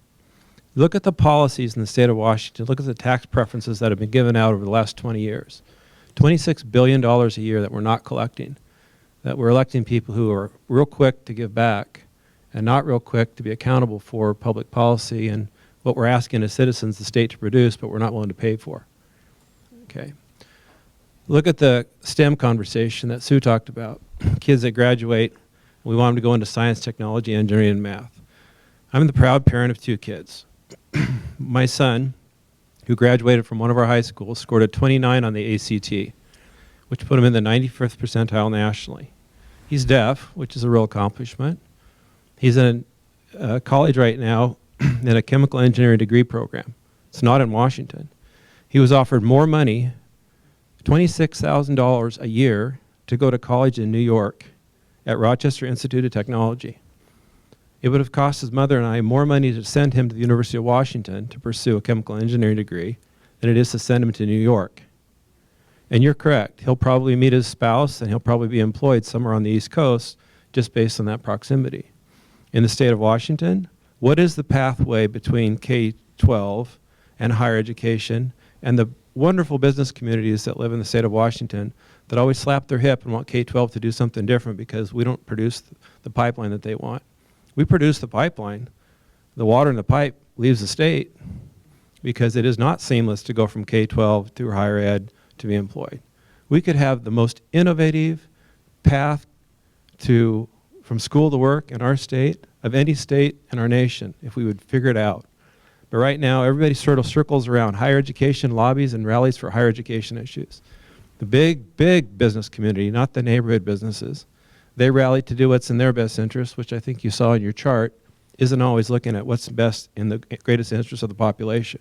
D: Look at the policies in the state of Washington. Look at the tax preferences that have been given out over the last 20 years. $26 billion a year that we're not collecting, that we're electing people who are real quick to give back and not real quick to be accountable for public policy and what we're asking as citizens the state to produce, but we're not willing to pay for. Okay. Look at the STEM conversation that Sue talked about. Kids that graduate, we want them to go into science, technology, engineering, and math. I'm the proud parent of 2 kids. My son, who graduated from one of our high schools, scored a 29 on the ACT, which put him in the 95th percentile nationally. He's deaf, which is a real accomplishment. He's in college right now in a chemical engineering degree program. It's not in Washington. He was offered more money, $26,000 a year, to go to college in New York at Rochester Institute of Technology. It would have cost his mother and I more money to send him to the University of Washington to pursue a chemical engineering degree than it is to send him to New York. And you're correct. He'll probably meet his spouse and he'll probably be employed somewhere on the East Coast just based on that proximity. In the state of Washington, what is the pathway between K-12 and higher education and the wonderful business communities that live in the state of Washington that always slap their hip and want K-12 to do something different because we don't produce the pipeline that they want? We produce the pipeline. The water in the pipe leaves the state. because it is not seamless to go from K-12 through higher ed to be employed. We could have the most innovative path from school to work in our state, of any state in our nation, if we would figure it out. But right now, everybody sort of circles around higher education lobbies and rallies for higher education issues. The big business community, not the neighborhood businesses, they rally to do what's in their best interest, which I think you saw in your chart, isn't always looking at what's best in the greatest interest of the population.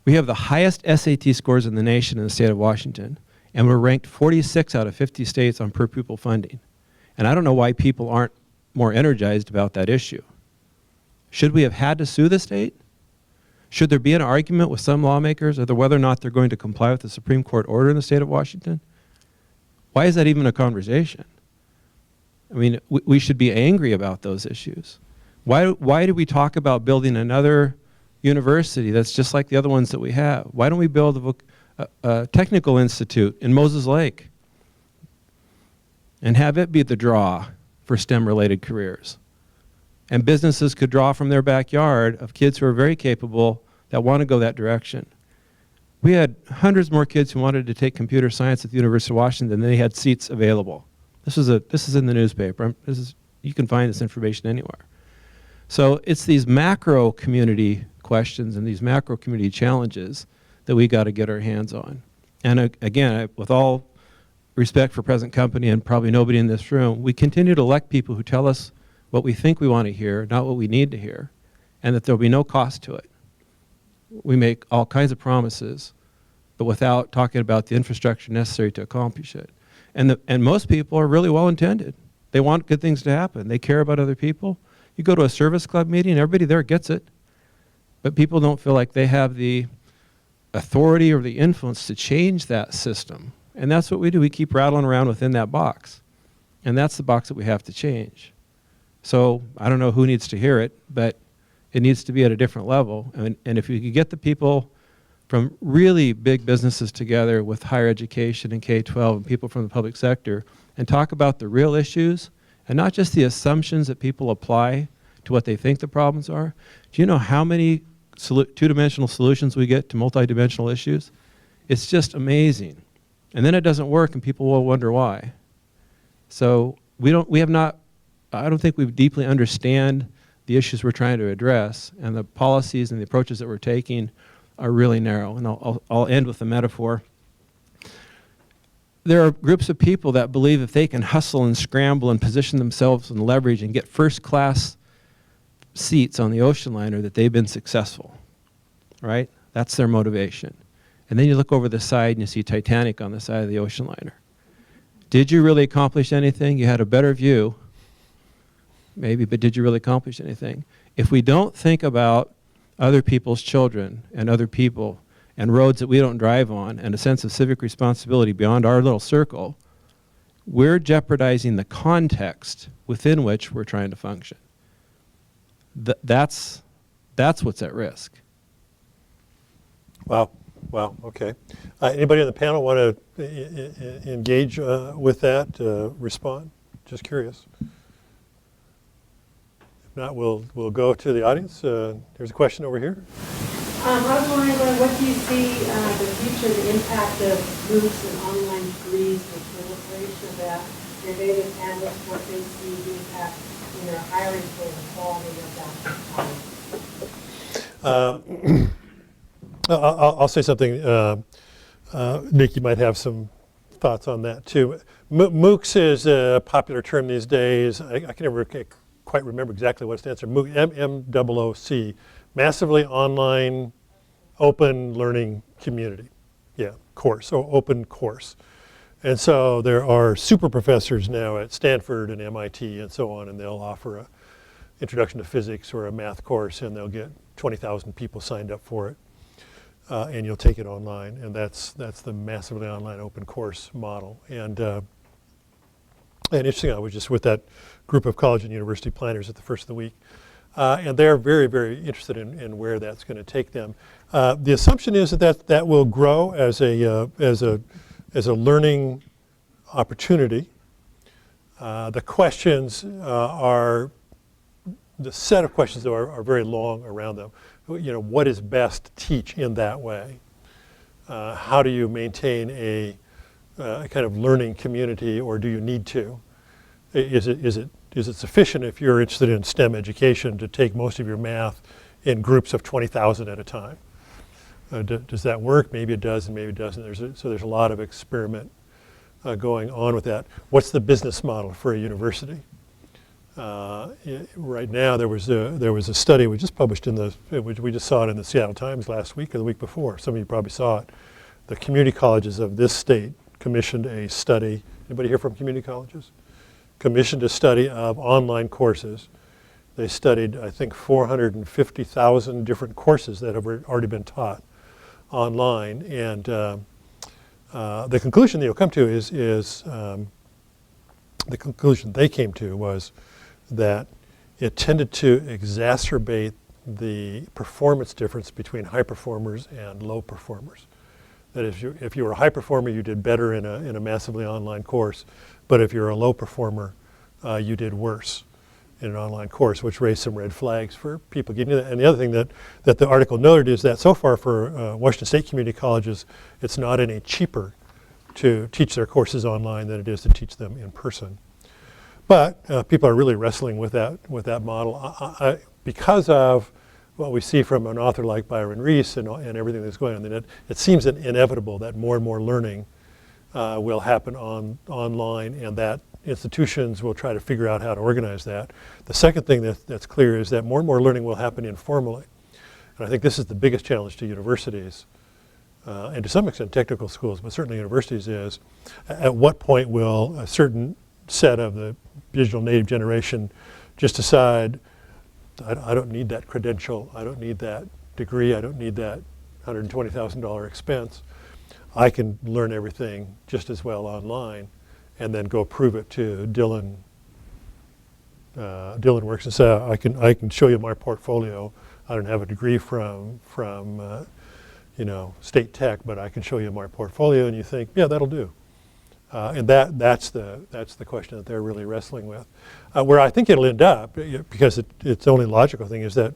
D: We have the highest SAT scores in the nation in the state of Washington, and we're ranked 46 out of 50 states on per pupil funding. And I don't know why people aren't more energized about that issue. Should we have had to sue the state? Should there be an argument with some lawmakers over whether or not they're going to comply with the Supreme Court order in the state of Washington? Why is that even a conversation? I mean, we should be angry about those issues. Why do we talk about building another university that's just like the other ones that we have? Why don't we build a technical institute in Moses Lake and have it be the draw for STEM-related careers? And businesses could draw from their backyard of kids who are very capable that want to go that direction. We had hundreds more kids who wanted to take computer science at the University of Washington than they had seats available. This is in the newspaper. You can find this information anywhere. So it's these macro community questions and these macro community challenges that we got to get our hands on. And again, with all respect for present company and probably nobody in this room, we continue to elect people who tell us what we think we want to hear, not what we need to hear, and that there'll be no cost to it. We make all kinds of promises, but without talking about the infrastructure necessary to accomplish it. And most people are really well-intended. They want good things to happen. They care about other people. You go to a service club meeting, everybody there gets it, but people don't feel like they have the authority or the influence to change that system. And that's what we do. We keep rattling around within that box. And that's the box that we have to change. So I don't know who needs to hear it, but it needs to be at a different level. And if you could get the people from really big businesses together with higher education and K-12 and people from the public sector and talk about the real issues and not just the assumptions that people apply to what they think the problems are. Do you know how many two-dimensional solutions we get to multi-dimensional issues? It's just amazing. And then it doesn't work and people will wonder why. So I don't think we deeply understand the issues we're trying to address, and the policies and the approaches that we're taking are really narrow. And I'll end with a metaphor. There are groups of people that believe if they can hustle and scramble and position themselves and leverage and get first-class seats on the ocean liner that they've been successful, right? That's their motivation. And then you look over the side and you see Titanic on the side of the ocean liner. Did you really accomplish anything? You had a better view, maybe, but did you really accomplish anything? If we don't think about other people's children and other people and roads that we don't drive on and a sense of civic responsibility beyond our little circle, we're jeopardizing the context within which we're trying to function. That's what's at risk.
A: Wow, okay. Anybody on the panel want to engage with that, respond? Just curious. If not, we'll go to the audience. There's a question over here.
H: I was wondering, what do you see the future, the impact of MOOCs and online degrees, the proliferation of that, innovative canvas, what they see the impact in their hiring for the quality of that?
A: I'll say something. Nick, you might have some thoughts on that too. MOOCs is a popular term these days. I can never quite remember exactly what it stands for. MOOC, M-O-O-C, massively online open learning community. Yeah, course, or open course. And so there are super professors now at Stanford and MIT and so on, and they'll offer a introduction to physics or a math course, and they'll get 20,000 people signed up for it. And you'll take it online, and that's the massively online open course model. And interesting, I was just with that group of college and university planners at the first of the week, and they're very, very interested in where that's going to take them. The assumption is that will grow as a learning opportunity. The questions the set of questions are very long around them. what is best to teach in that way? How do you maintain a kind of learning community, or do you need to? Is it sufficient if you're interested in STEM education to take most of your math in groups of 20,000 at a time? Does that work? Maybe it does, and maybe it doesn't. So there's a lot of experiment going on with that. What's the business model for a university? Right now, there was a study we just published we just saw it in the Seattle Times last week or the week before. Some of you probably saw it. The community colleges of this state commissioned a study. Anybody here from community colleges? Commissioned a study of online courses. They studied, I think, 450,000 different courses that have already been taught online, and the conclusion they'll come to is the conclusion they came to was that it tended to exacerbate the performance difference between high performers and low performers. That if you were a high performer, you did better in a massively online course, but if you're a low performer, you did worse in an online course, which raised some red flags for people getting that. And the other thing that the article noted is that so far for Washington State community colleges, it's not any cheaper to teach their courses online than it is to teach them in person. But people are really wrestling with that model because of what we see from an author like Byron Reese and everything that's going on. It seems inevitable that more and more learning will happen online, and that institutions will try to figure out how to organize that. The second thing that's clear is that more and more learning will happen informally. And I think this is the biggest challenge to universities, and to some extent technical schools, but certainly universities, is at what point will a certain set of the digital native generation just decide, I don't need that credential, I don't need that degree, I don't need that $120,000 expense. I can learn everything just as well online, and then go prove it to Dillon Works and say, I can show you my portfolio. I don't have a degree from State Tech, but I can show you my portfolio, and you think, yeah, that'll do. And that's the question that they're really wrestling with. Where I think it'll end up, because it's the only logical thing, is that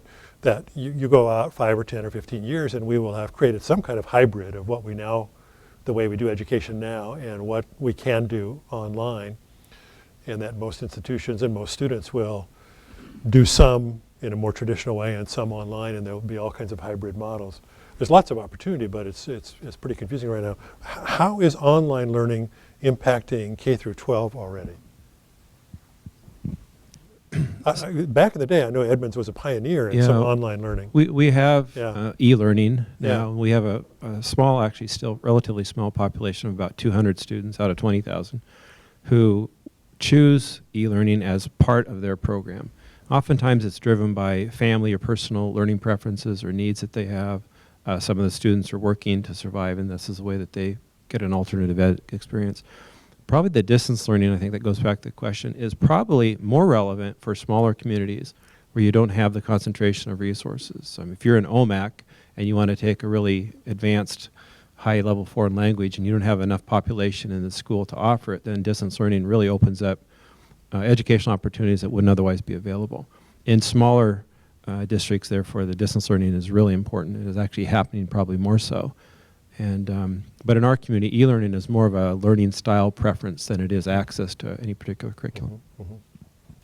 A: you go out 5 or 10 or 15 years, and we will have created some kind of hybrid of what we now, the way we do education now, and what we can do online, and that most institutions and most students will do some in a more traditional way and some online, and there will be all kinds of hybrid models. There's lots of opportunity, but it's pretty confusing right now. How is online learning impacting K through 12 already? Back in the day, I know Edmonds was a pioneer in some online learning.
D: We have e-learning now.
A: Yeah.
D: We have a small, actually still relatively small population of about 200 students out of 20,000 who choose e-learning as part of their program. Oftentimes it's driven by family or personal learning preferences or needs that they have. Some of the students are working to survive, and this is the way that they get an alternative experience. Probably the distance learning, I think that goes back to the question, is probably more relevant for smaller communities where you don't have the concentration of resources. If you're an OMAC and you want to take a really advanced high-level foreign language and you don't have enough population in the school to offer it, then distance learning really opens up educational opportunities that wouldn't otherwise be available. In smaller districts, therefore, the distance learning is really important. It is actually happening probably more so. And but in our community, e-learning is more of a learning style preference than it is access to any particular curriculum.
A: Mm-hmm.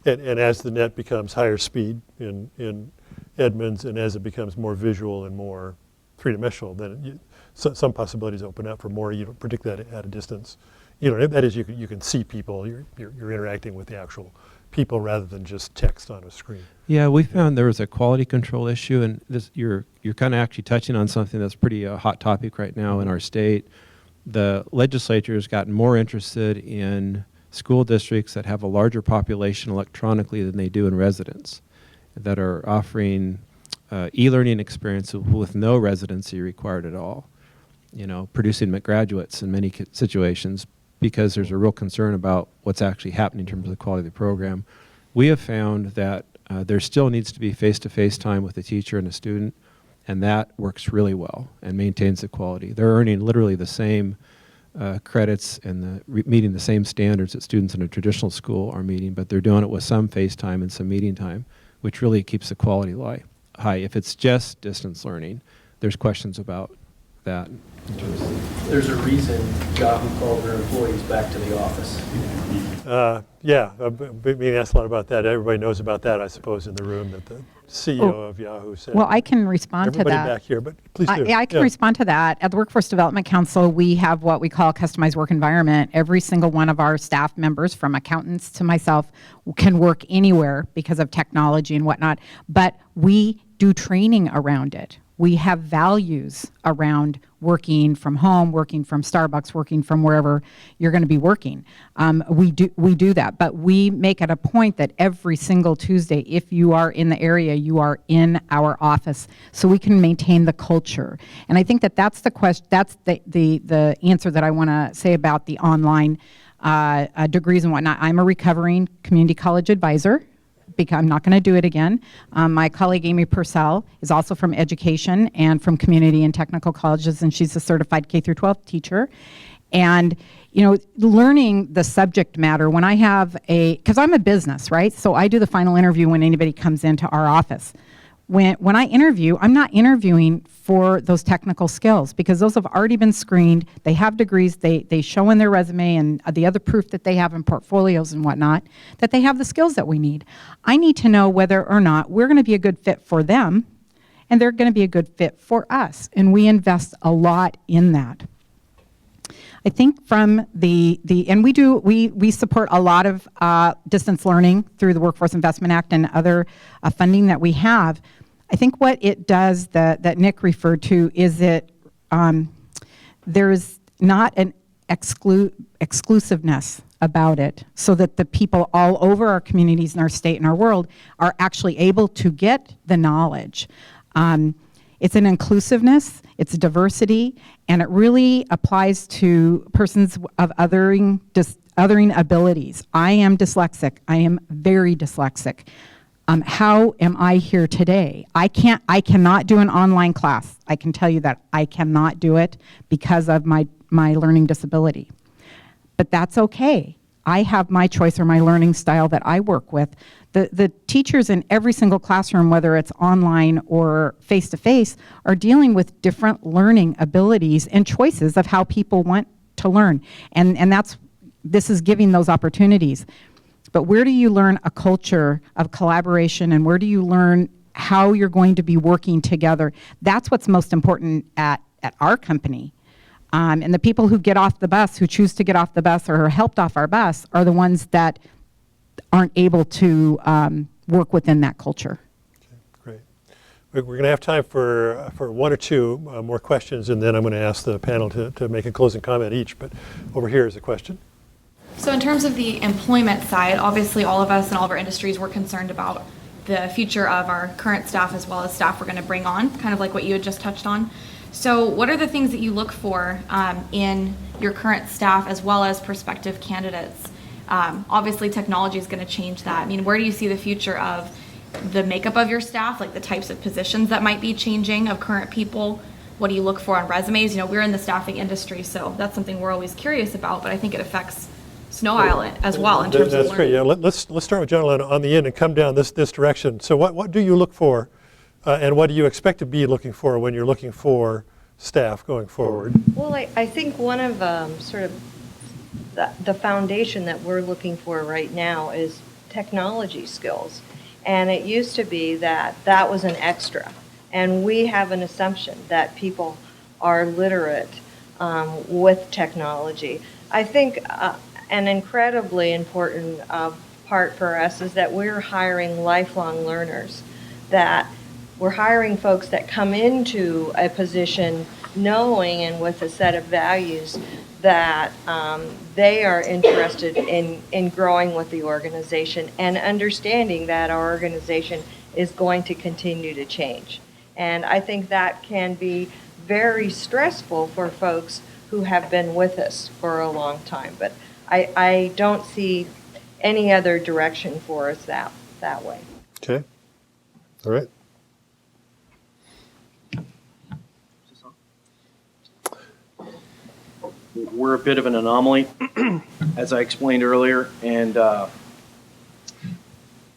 A: And as the net becomes higher speed in Edmonds, and as it becomes more visual and more three-dimensional, then some possibilities open up for more. You don't predict that at a distance. That is, you can see people. You're interacting with the actual people rather than just text on a screen.
D: Yeah, we found there was a quality control issue, and you're kind of actually touching on something that's pretty hot topic right now in our state. The legislature has gotten more interested in school districts that have a larger population electronically than they do in residents, that are offering e-learning experiences with no residency required at all. Producing graduates in many situations, because there's a real concern about what's actually happening in terms of the quality of the program. We have found that there still needs to be face-to-face time with a teacher and a student, and that works really well and maintains the quality. They're earning literally the same credits and meeting the same standards that students in a traditional school are meeting, but they're doing it with some face time and some meeting time, which really keeps the quality high. high. If it's just distance learning, there's questions about that.
F: There's a reason Yahoo called their employees back to the office.
A: Yeah, I've been being asked a lot about that. Everybody knows about that, I suppose, in the room, that the CEO of Yahoo said.
C: Well, I can respond to
A: Everybody
C: that.
A: back here, but please do.
C: I can respond to that. At the Workforce Development Council, we have what we call a customized work environment. Every single one of our staff members, from accountants to myself, can work anywhere because of technology and whatnot, but we do training around it. We have values around working from home, working from Starbucks, working from wherever you're going to be working. We do that, but we make it a point that every single Tuesday, if you are in the area, you are in our office, so we can maintain the culture. And I think that that's the question. That's the answer that I want to say about the online degrees and whatnot. I'm a recovering community college advisor, because I'm not going to do it again. My colleague Amy Purcell is also from education and from community and technical colleges, and she's a certified K-12 teacher. And learning the subject matter, when I have because I'm a business, right? So I do the final interview when anybody comes into our office. When I interview, I'm not interviewing for those technical skills, because those have already been screened. They have degrees. They show in their resume and the other proof that they have in portfolios and whatnot that they have the skills that we need. I need to know whether or not we're going to be a good fit for them, and they're going to be a good fit for us. And we invest a lot in that. I think from and we support a lot of distance learning through the Workforce Investment Act and other funding that we have. I think what it does that Nick referred to is there's not an exclusiveness about it, so that the people all over our communities and our state and our world are actually able to get the knowledge. It's an inclusiveness, it's a diversity, and it really applies to persons of othering abilities. I am dyslexic. I am very dyslexic. How am I here today? I cannot do an online class. I can tell you that I cannot do it because of my learning disability. But that's okay. I have my choice or my learning style that I work with. The teachers in every single classroom, whether it's online or face-to-face, are dealing with different learning abilities and choices of how people want to learn. And this is giving those opportunities. But where do you learn a culture of collaboration, and where do you learn how you're going to be working together? That's what's most important at our company. And the people who get off the bus, who choose to get off the bus or are helped off our bus, are the ones that aren't able to work within that culture.
A: Okay, great. We're going to have time for one or two more questions, and then I'm going to ask the panel to make a closing comment each. But over here is a question.
J: So in terms of the employment side, obviously all of us in all of our industries, we're concerned about the future of our current staff as well as staff we're going to bring on, kind of like what you had just touched on. So what are the things that you look for in your current staff as well as prospective candidates? Obviously technology is going to change that. I mean, where do you see the future of the makeup of your staff, like the types of positions that might be changing of current people? What do you look for on resumes? We're in the staffing industry, so that's something we're always curious about, but I think it affects Sno-Isle as well in terms of
A: That's great.
J: learning.
A: Yeah, let's start with Jonalyn on the end and come down this direction. So what do you look for, and what do you expect to be looking for when you're looking for staff going forward?
G: Well, I think one of sort of the foundation that we're looking for right now is technology skills. And it used to be that was an extra. And we have an assumption that people are literate with technology. I think an incredibly important part for us is that we're hiring lifelong learners, that we're hiring folks that come into a position knowing and with a set of values that they are interested in growing with the organization and understanding that our organization is going to continue to change. And I think that can be very stressful for folks who have been with us for a long time. But I don't see any other direction for us that way.
A: Okay. All right.
F: We're a bit of an anomaly, as I explained earlier, and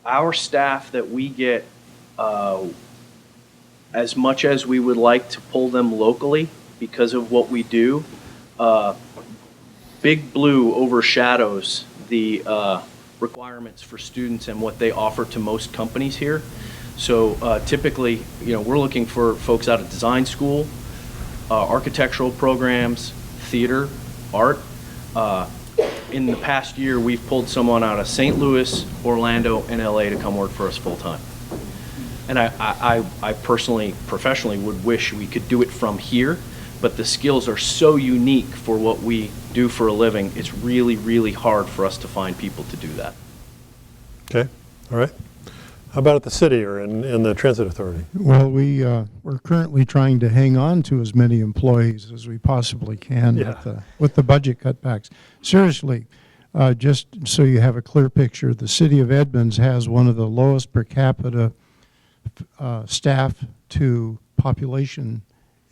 F: our staff that we get as much as we would like to pull them locally because of what we do, Big Blue overshadows the requirements for students and what they offer to most companies here. So typically, we're looking for folks out of design school, architectural programs, theater, art. In the past year, we've pulled someone out of St. Louis, Orlando, and LA to come work for us full time. And I personally, professionally, would wish we could do it from here, but the skills are so unique for what we do for a living, it's really, really hard for us to find people to do that.
A: Okay, all right. How about at the city or in the transit authority?
E: Well, we're currently trying to hang on to as many employees as we possibly can with the budget cutbacks. Seriously, just so you have a clear picture, the City of Edmonds has one of the lowest per capita staff to population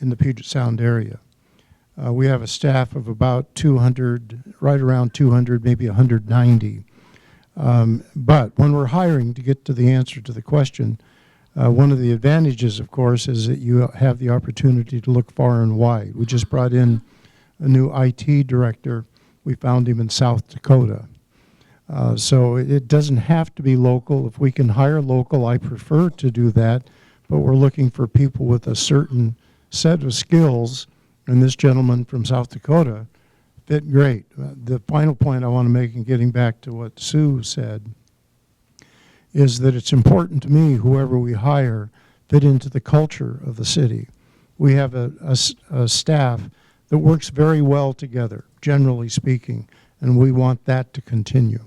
E: in the Puget Sound area. We have a staff of about 200, right around 200, maybe 190. But when we're hiring, to get to the answer to the question, one of the advantages, of course, is that you have the opportunity to look far and wide. We just brought in a new IT director. We found him in South Dakota. So it doesn't have to be local. If we can hire local, I prefer to do that. But we're looking for people with a certain set of skills, and this gentleman from South Dakota fit great. The final point I want to make in getting back to what Sue said is that it's important to me, whoever we hire, fit into the culture of the city. We have a staff that works very well together, generally speaking, and we want that to continue.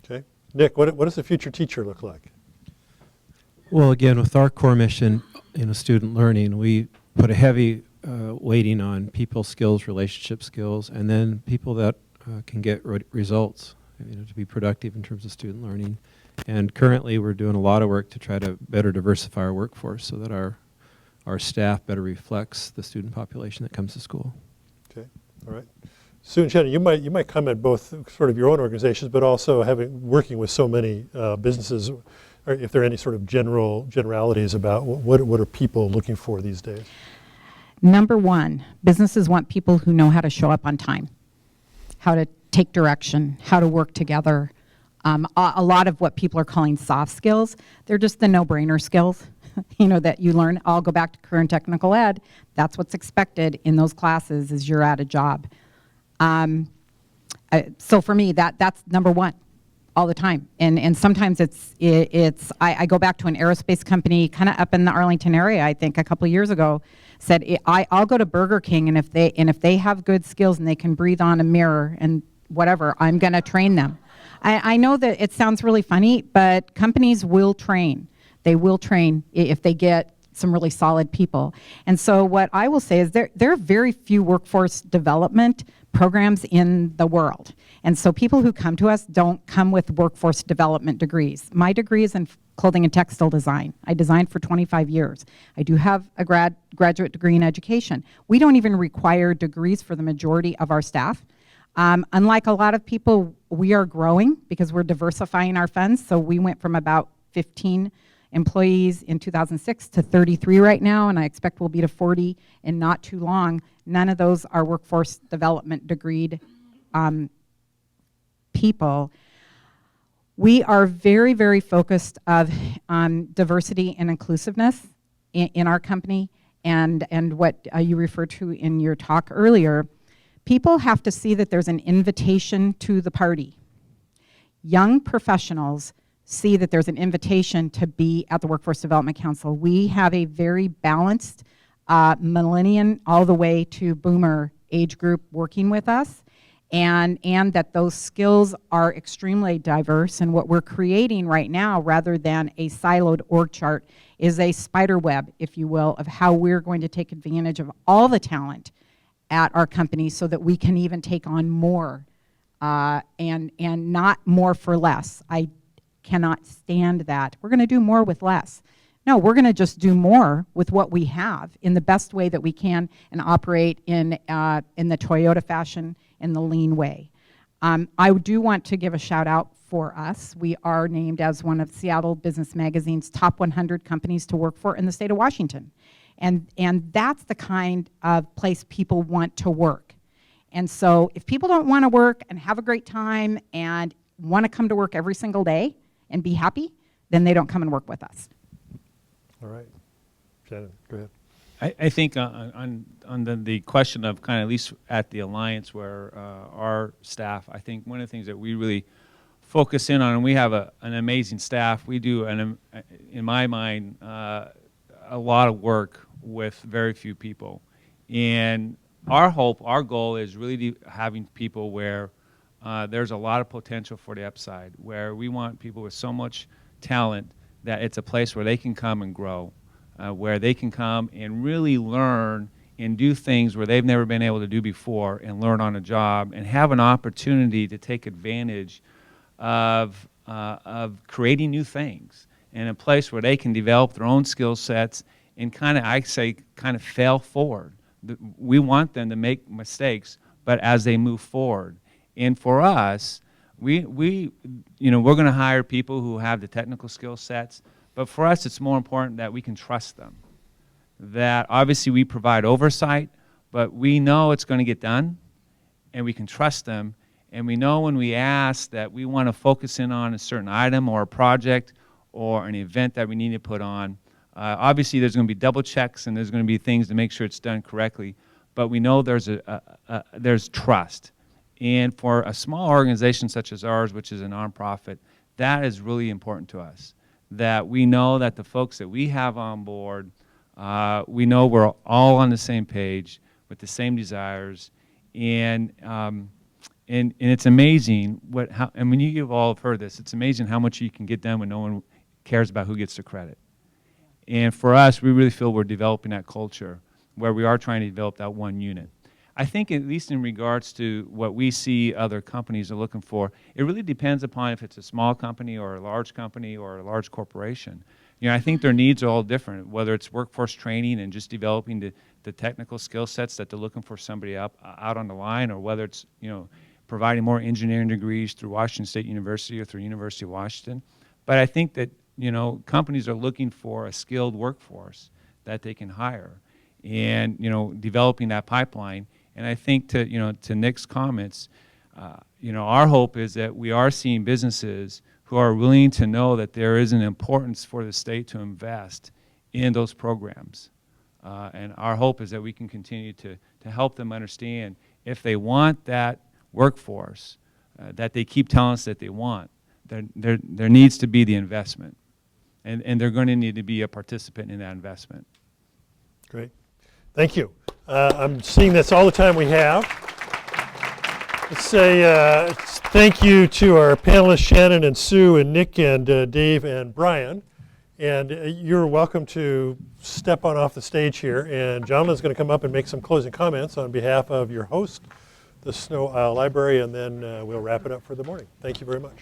A: Okay. Nick, what does the future teacher look like?
D: Well, again, with our core mission, student learning, we put a heavy weighting on people skills, relationship skills, and then people that can get results, to be productive in terms of student learning. And currently, we're doing a lot of work to try to better diversify our workforce so that our staff better reflects the student population that comes to school.
A: Okay, all right. Sue and Shannon, you might comment both sort of your own organizations, but also working with so many businesses, or if there are any sort of generalities about what are people looking for these days?
C: Number one, businesses want people who know how to show up on time, how to take direction, how to work together. A lot of what people are calling soft skills, they're just the no-brainer skills, that you learn. I'll go back to current technical ed. That's what's expected in those classes is you're at a job. So for me, that's number one all the time. And sometimes I go back to an aerospace company kind of up in the Arlington area, I think a couple of years ago, said I'll go to Burger King, and if they have good skills and they can breathe on a mirror and whatever, I'm going to train them. I know that it sounds really funny, but companies will train. They will train if they get some really solid people. And so what I will say is there are very few workforce development programs in the world. And so people who come to us don't come with workforce development degrees. My degree is in clothing and textile design. I designed for 25 years. I do have a graduate degree in education. We don't even require degrees for the majority of our staff. Unlike a lot of people, we are growing because we're diversifying our funds. So we went from about 15 employees in 2006 to 33 right now, and I expect we'll be to 40 in not too long. None of those are workforce development degreed people. We are very, very focused on diversity and inclusiveness in our company, and what you referred to in your talk earlier. People have to see that there's an invitation to the party. Young professionals see that there's an invitation to be at the Workforce Development Council. We have a very balanced millennial all the way to boomer age group working with us, and that those skills are extremely diverse. And what we're creating right now, rather than a siloed org chart, is a spider web, if you will, of how we're going to take advantage of all the talent at our company so that we can even take on more and not more for less. I cannot stand that. We're going to do more with less. No, we're going to just do more with what we have in the best way that we can and operate in the Toyota fashion, in the lean way. I do want to give a shout out for us. We are named as one of Seattle Business Magazine's top 100 companies to work for in the state of Washington. And that's the kind of place people want to work. And so if people don't want to work and have a great time and want to come to work every single day and be happy, then they don't come and work with us.
A: All right. Shannon, go ahead.
B: I think on the question of kind of at least at the Alliance where our staff, I think one of the things that we really focus in on, and we have an amazing staff, we do, in my mind, a lot of work with very few people. And our hope, our goal is really having people where there's a lot of potential for the upside, where we want people with so much talent that it's a place where they can come and grow. Where they can come and really learn and do things where they've never been able to do before and learn on a job and have an opportunity to take advantage of creating new things in a place where they can develop their own skill sets and kind of, I say, kind of fail forward. We want them to make mistakes, but as they move forward. And for us, we're going to hire people who have the technical skill sets. But for us, it's more important that we can trust them. That obviously we provide oversight, but we know it's going to get done, and we can trust them. And we know when we ask that we want to focus in on a certain item or a project or an event that we need to put on, obviously there's going to be double checks and there's going to be things to make sure it's done correctly. But we know there's trust. And for a small organization such as ours, which is a nonprofit, that is really important to us. That we know that the folks that we have on board, we know we're all on the same page with the same desires, and it's amazing and when you've all heard this, it's amazing how much you can get done when no one cares about who gets the credit. And for us, we really feel we're developing that culture where we are trying to develop that one unit. I think at least in regards to what we see other companies are looking for, it really depends upon if it's a small company or a large corporation. I think their needs are all different, whether it's workforce training and just developing the technical skill sets that they're looking for somebody out on the line, or whether it's providing more engineering degrees through Washington State University or through University of Washington. But I think that companies are looking for a skilled workforce that they can hire, and developing that pipeline. And I think to Nick's comments, our hope is that we are seeing businesses who are willing to know that there is an importance for the state to invest in those programs. And our hope is that we can continue to help them understand if they want that workforce that they keep telling us that they want, there needs to be the investment. And they're going to need to be a participant in that investment.
A: Great. Thank you. I'm seeing that's all the time we have. Let's say thank you to our panelists, Shannon and Sue and Nick and Dave and Brian. And you're welcome to step on off the stage here. And Jonalyn's going to come up and make some closing comments on behalf of your host, the Sno-Isle Library, and then we'll wrap it up for the morning. Thank you very much.